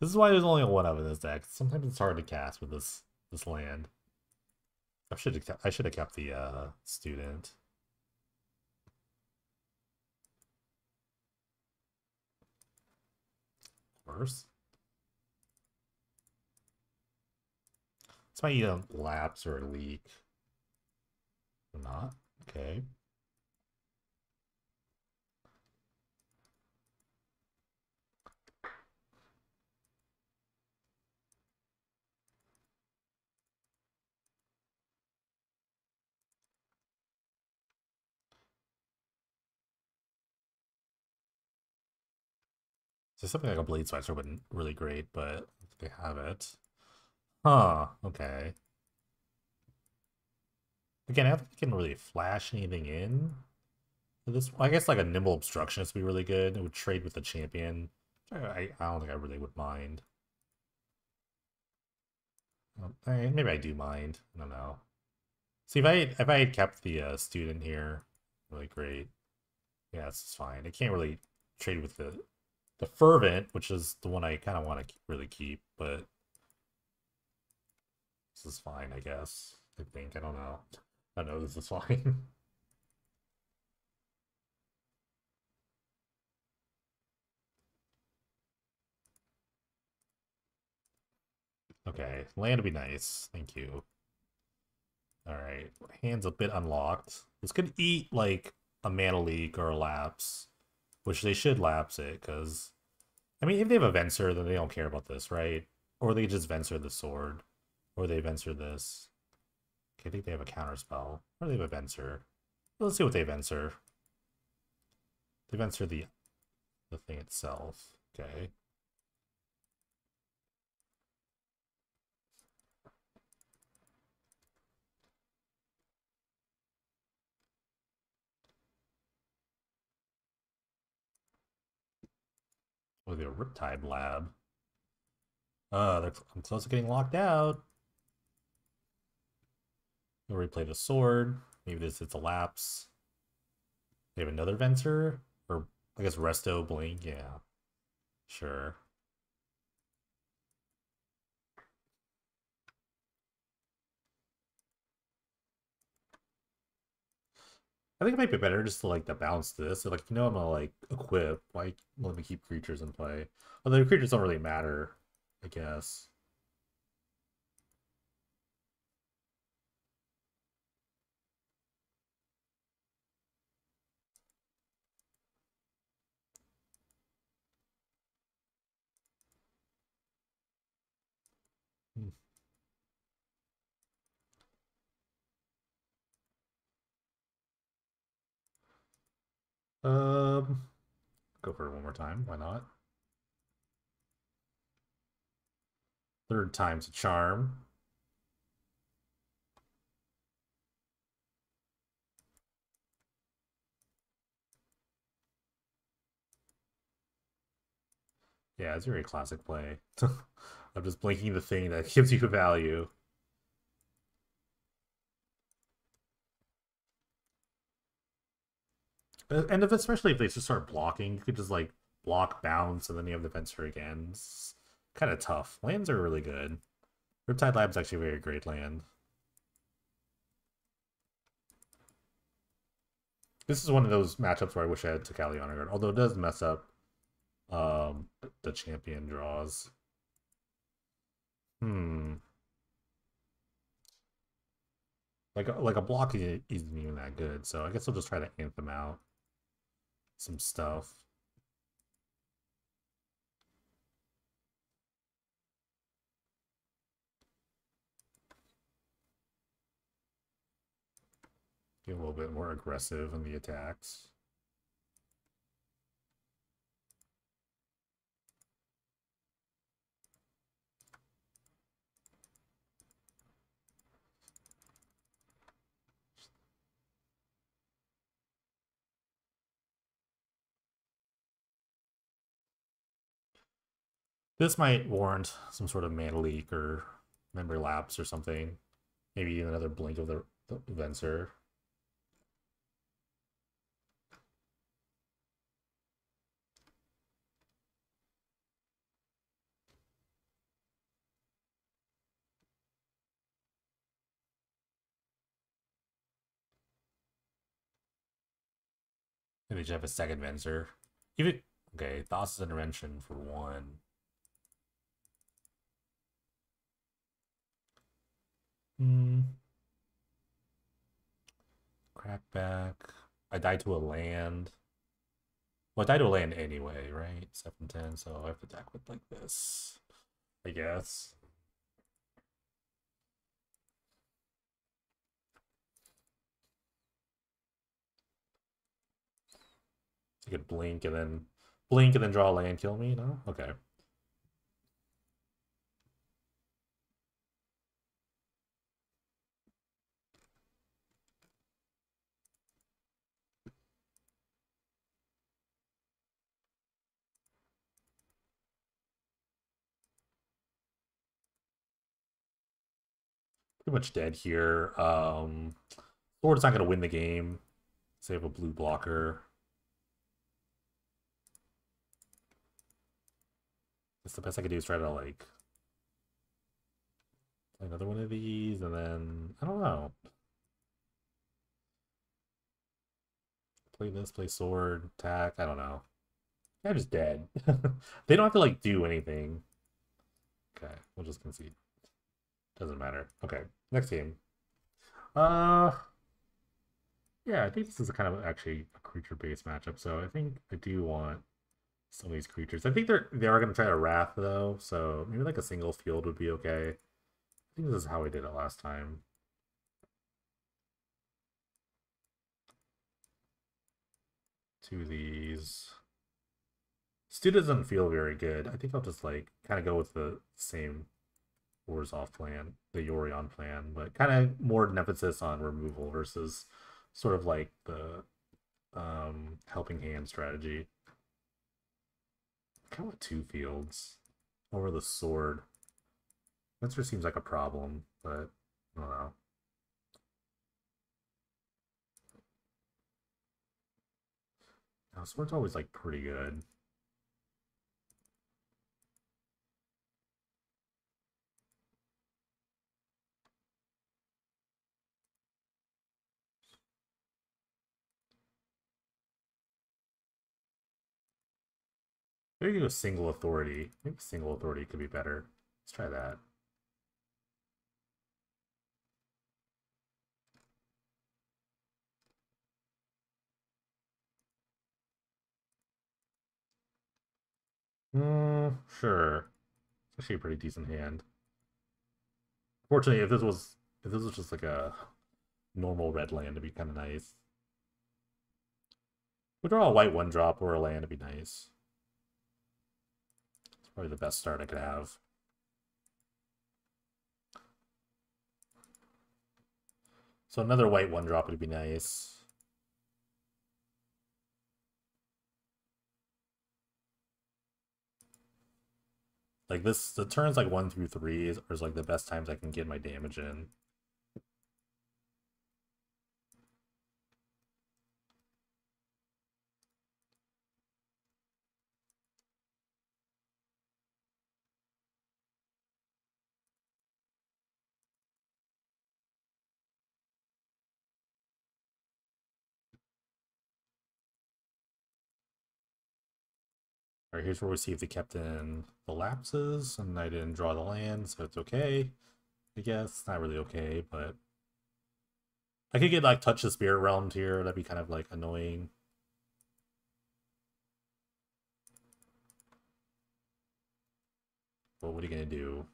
This is why there's only a 1-of in this deck. Sometimes it's hard to cast with this land. I should have kept the student. course. This might either lapse or a leak. Or not. Okay. So something like a blade slicer wouldn't really great, but they have it. Huh, okay. Again, I don't think I can really flash anything in. This, I guess like a nimble obstructionist would be really good. It would trade with the champion. I don't think I really would mind. Maybe I do mind. I don't know. See, if I had kept the student here, really great. Yeah, this is fine. I can't really trade with the fervent, which is the one I kind of want to really keep, but this is fine, I guess. I think. I don't know. I know this is fine. Okay, land would be nice. Thank you. Alright, hand's a bit unlocked. This could eat, like, a mana leak or a lapse, which they should lapse it, because, I mean, if they have a Venser, then they don't care about this, right? Or they just Venser the sword, or they Venser this. Okay, I think they have a counter spell, or they have a Venser. Let's see what they Venser. They Venser the thing itself. Okay. Or the Riptide Lab. I'm close to getting locked out. We'll replay the sword. Maybe this it's a lapse. They have another Venser? Or I guess Resto Blink, yeah. Sure. I think it might be better just to like to bounce this. So, like, you know, I'm gonna like equip, like let me keep creatures in play. Although the creatures don't really matter, I guess. Hmm. Um, go for it one more time. Why not? Third time's a charm. Yeah, it's a very classic play. I'm just blinking the thing that gives you value. And if especially if they just start blocking, you could just like block bounce and then you have the Venser again. It's kind of tough. Lands are really good. Riptide Lab's actually a very great land. This is one of those matchups where I wish I had Takali Honor Guard, although it does mess up the champion draws. Hmm. Like a block isn't even that good, so I guess I'll just try to anthem out some stuff. Get a little bit more aggressive in the attacks. This might warrant some sort of mana leak or memory lapse or something. Maybe another blink of the Venser. Maybe just have a second Venser. Even okay, Thassa's Intervention for one. Hmm. Crackback. I died to a land. Well, I died to a land anyway, right? 7-10, so I have to attack with like this, I guess. You could blink and then draw a land, kill me, no? Okay. Pretty much dead here. Sword's not gonna win the game. Save a blue blocker. Guess the best I could do is try to like play another one of these, and then I don't know. Play this, play sword, attack. I don't know. I'm just dead. They don't have to like do anything. Okay, we'll just concede. Doesn't matter. Okay, next game. Uh, yeah, I think this is a kind of actually a creature-based matchup. So I think I do want some of these creatures. I think they are gonna try a wrath though. So maybe like a single field would be okay. I think this is how we did it last time. Two of these. Stu doesn't feel very good. I think I'll just like kind of go with the same Orzhov plan, the Yorion plan, but kind of more an emphasis on removal versus sort of like the helping hand strategy. Kind of want two fields over the sword. That sure seems like a problem, but I don't know. Now, sword's always like pretty good. Maybe do a single authority. Maybe single authority could be better. Let's try that. Sure. It's actually a pretty decent hand. Fortunately, if this was just like a normal red land, it'd be kind of nice. We draw a white 1-drop or a land, it'd be nice. It's probably the best start I could have. So another white 1-drop would be nice. Like this, the turns like 1 through 3 is like the best times I can get my damage in. Alright, here's where we see if they kept in the lapses, and I didn't draw the land, so it's okay. I guess. Not really okay, but I could get like touch the spirit realms here, that'd be kind of like annoying. But what are you gonna do?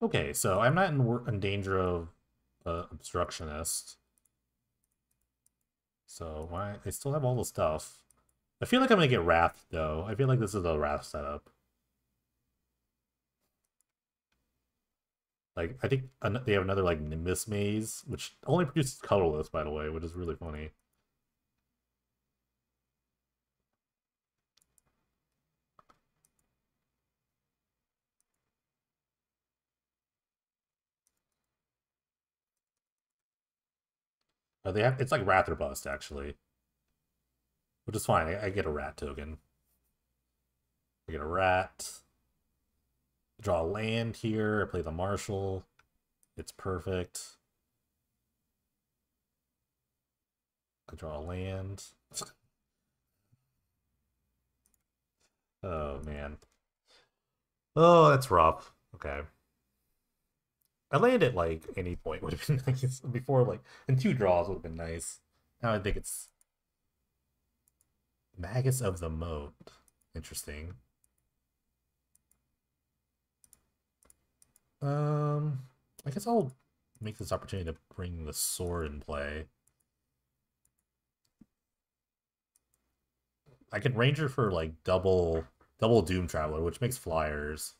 Okay, so I'm not in danger of obstructionist. So I still have all the stuff. I feel like I'm gonna get Wrath though. I feel like this is a Wrath setup. Like I think they have another like Nimbus Maze, which only produces colorless, by the way, which is really funny. They have it's like Wrath or Bust actually, which is fine. I get a rat token. I get a rat. Draw a land here. I play the Marshal. It's perfect. I draw a land. Oh, man. Oh, that's rough. Okay. I land at, like, any point would have been nice. Before, like, and 2 draws would have been nice. Now I think it's Magus of the Moat. Interesting. I guess I'll make this opportunity to bring the sword in play. I can Ranger for like double Doom Traveler, which makes flyers.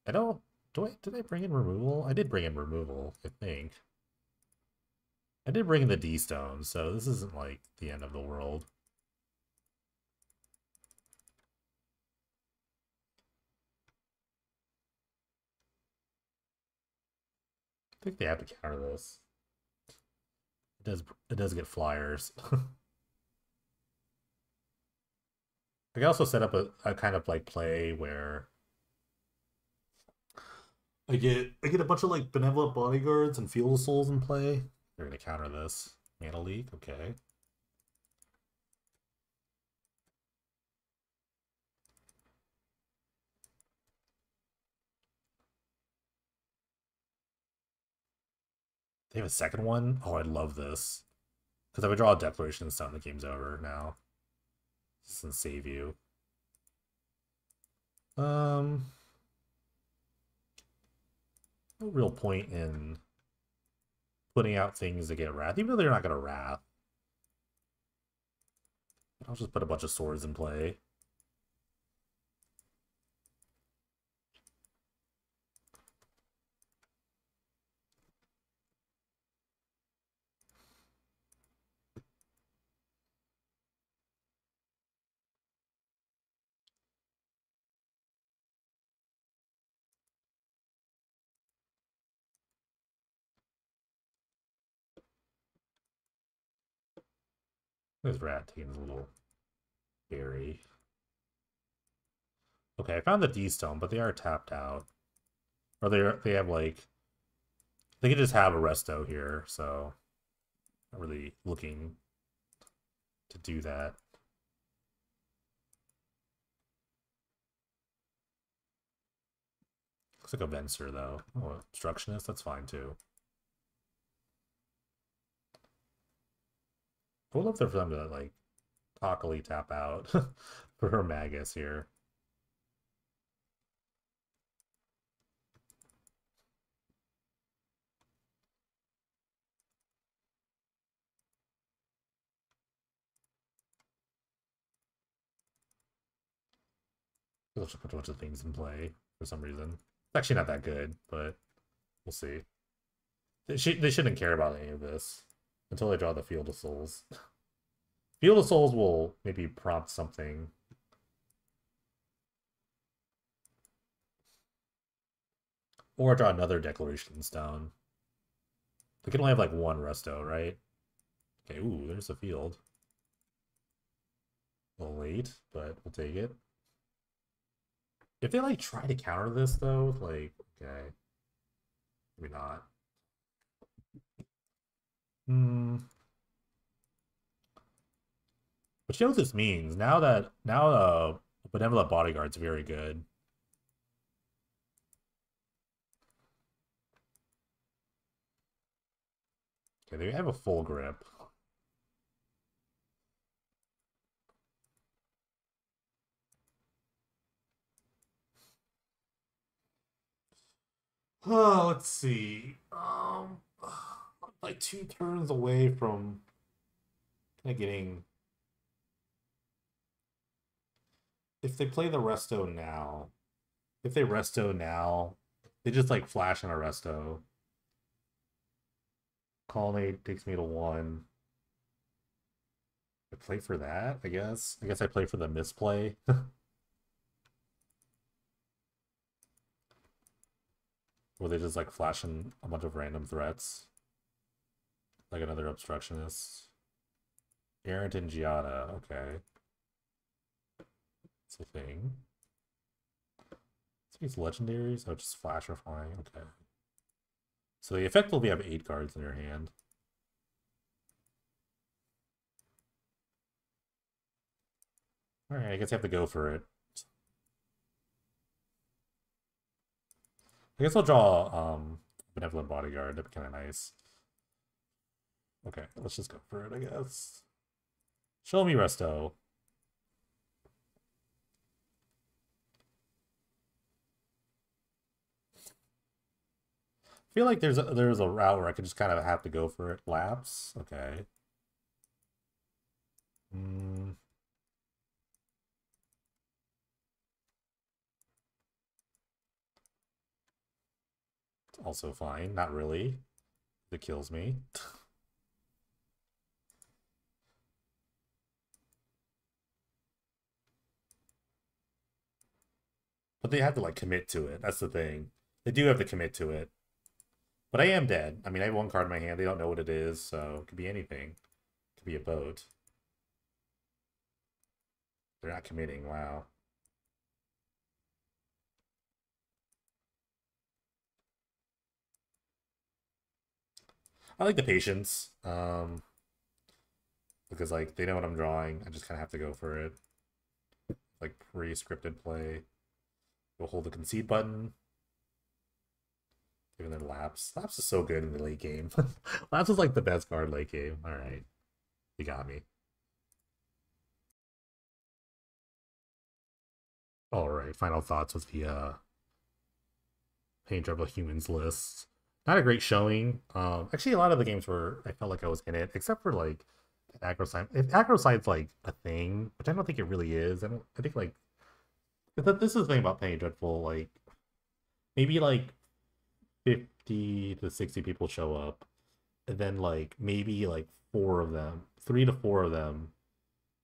I don't did I bring in removal? I did bring in removal, I think. I did bring in the D stone, so this isn't like the end of the world. I think they have to counter this. It does get flyers. I can also set up a kind of like play where I get a bunch of like benevolent bodyguards and field of souls in play. They're gonna counter this. Mana leak, okay. They have a second one? Oh, I love this. Because if I draw a declaration stone, the game's over now. This doesn't save you. No real point in putting out things to get wrath, even though they're not gonna wrath. I'll just put a bunch of swords in play. This rat taking a little scary. Okay, I found the D stone, but they are tapped out. Or they have like they could just have a resto here, so not really looking to do that. Looks like a Venser though. Oh, obstructionist, that's fine too. I would love for them to like cockily tap out for her Magus here. They'll just put a bunch of things in play for some reason. It's actually not that good, but we'll see. They shouldn't care about any of this until they draw the Field of Souls. Field of Souls will maybe prompt something. Or draw another Declaration Stone. They can only have like one resto, right? Okay, ooh, there's a field. A little late, but we'll take it. If they like try to counter this though, like, okay. Maybe not. But you know what this means? Now Benevolent Bodyguard's very good. Okay, they have a full grip. Oh, let's see. Like 2 turns away from kind of getting. If they play the resto now, if they resto now, they just like flash on a resto. Colonnade takes me to 1. I play for that, I guess. I guess I play for the misplay. Where they just like flashing a bunch of random threats. Like another obstructionist. Errant and Giada, okay. It's a thing. So these legendaries, oh, just flash or flying. Okay. So the effect will be have 8 cards in your hand. Alright, I guess you have to go for it. I guess I'll draw Benevolent Bodyguard. That'd be kind of nice. Okay, let's just go for it, I guess. Show me Resto. I feel like there's a route where I could just kind of have to go for it. Lapse? Okay. Also fine. Not really. It kills me. But they have to, like, commit to it. That's the thing. They do have to commit to it. But I am dead. I mean, I have 1 card in my hand. They don't know what it is, so it could be anything. It could be a boat. They're not committing. Wow. I like the patience. Because, like, they know what I'm drawing. I just kind of have to go for it. Like, pre-scripted play. We'll hold the concede button. Even then Lapse. Lapse is so good in the late game. Lapse is like the best card late game. Alright. You got me. Alright, final thoughts with the Paint Trouble Humans list. Not a great showing. Actually, a lot of the games were, I felt like I was in it, except for like AggroSlide. If AggroSlide's like a thing, which I don't think it really is. I think like this is the thing about Penny Dreadful. Like maybe like 50 to 60 people show up, and then like maybe like 3 to 4 of them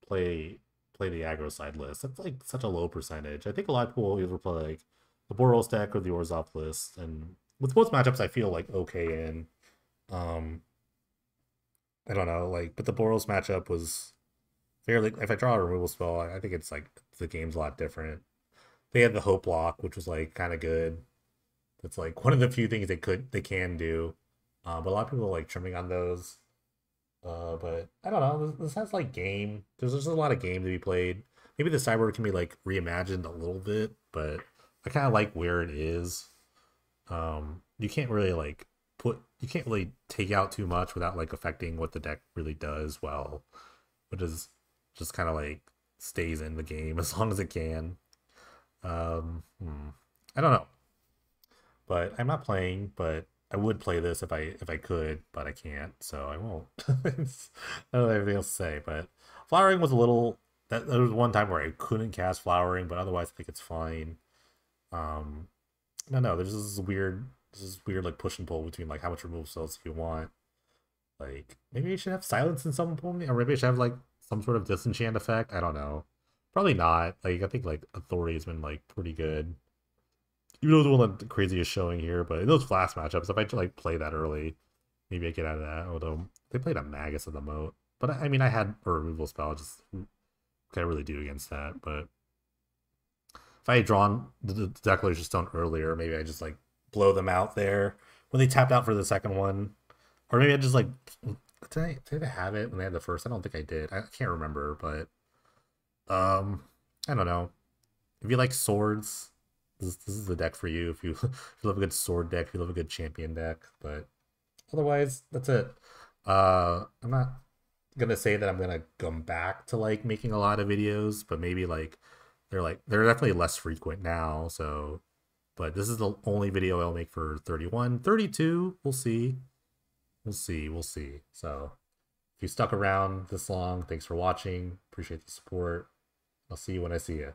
play the AggroSlide list. That's like such a low percentage. I think a lot of people either play like the Boros deck or the Orzhov list, and with both matchups I feel like okay in. I don't know, like, but the Boros matchup was fairly. If I draw a removal spell, I think it's like the game's a lot different. They had the Hope Block, which was like kind of good. That's like one of the few things they can do. But a lot of people are like trimming on those. But I don't know. This has like game. There's just a lot of game to be played. Maybe the cyborg can be like reimagined a little bit, but I kind of like where it is. You can't really like you can't really take out too much without like affecting what the deck really does well, which is just kind of like stays in the game as long as it can. I don't know, but I'm not playing. But I would play this if I could, but I can't, so I won't. I don't have anything else to say. But flowering was a little. There was one time where I couldn't cast flowering, but otherwise I think it's fine. Um, no, there's this is weird like push and pull between like how much removal spells you want. Like maybe you should have silence in some point, or maybe I should have like some sort of disenchant effect. I don't know. Probably not. Like I think like authority has been like pretty good. Even though it's one of the craziest showing here, but in those flash matchups, if I like play that early, maybe I get out of that. Although they played a Magus of the moat, but I mean I had a removal spell. Just can't really do against that. But if I had drawn the Declaration Stone earlier, maybe I just like blow them out there when they tapped out for the second one, or maybe I just like did I have it when they had the first? I don't think I did. I can't remember, but I don't know. If you like swords, this is the deck for you. If you if you love a good sword deck, if you love a good champion deck, but otherwise, that's it. I'm not gonna say that I'm gonna come back to like making a lot of videos, but maybe they're definitely less frequent now. So, but this is the only video I'll make for 31, 32. We'll see. We'll see. So, if you stuck around this long, thanks for watching. Appreciate the support. I'll see you when I see you.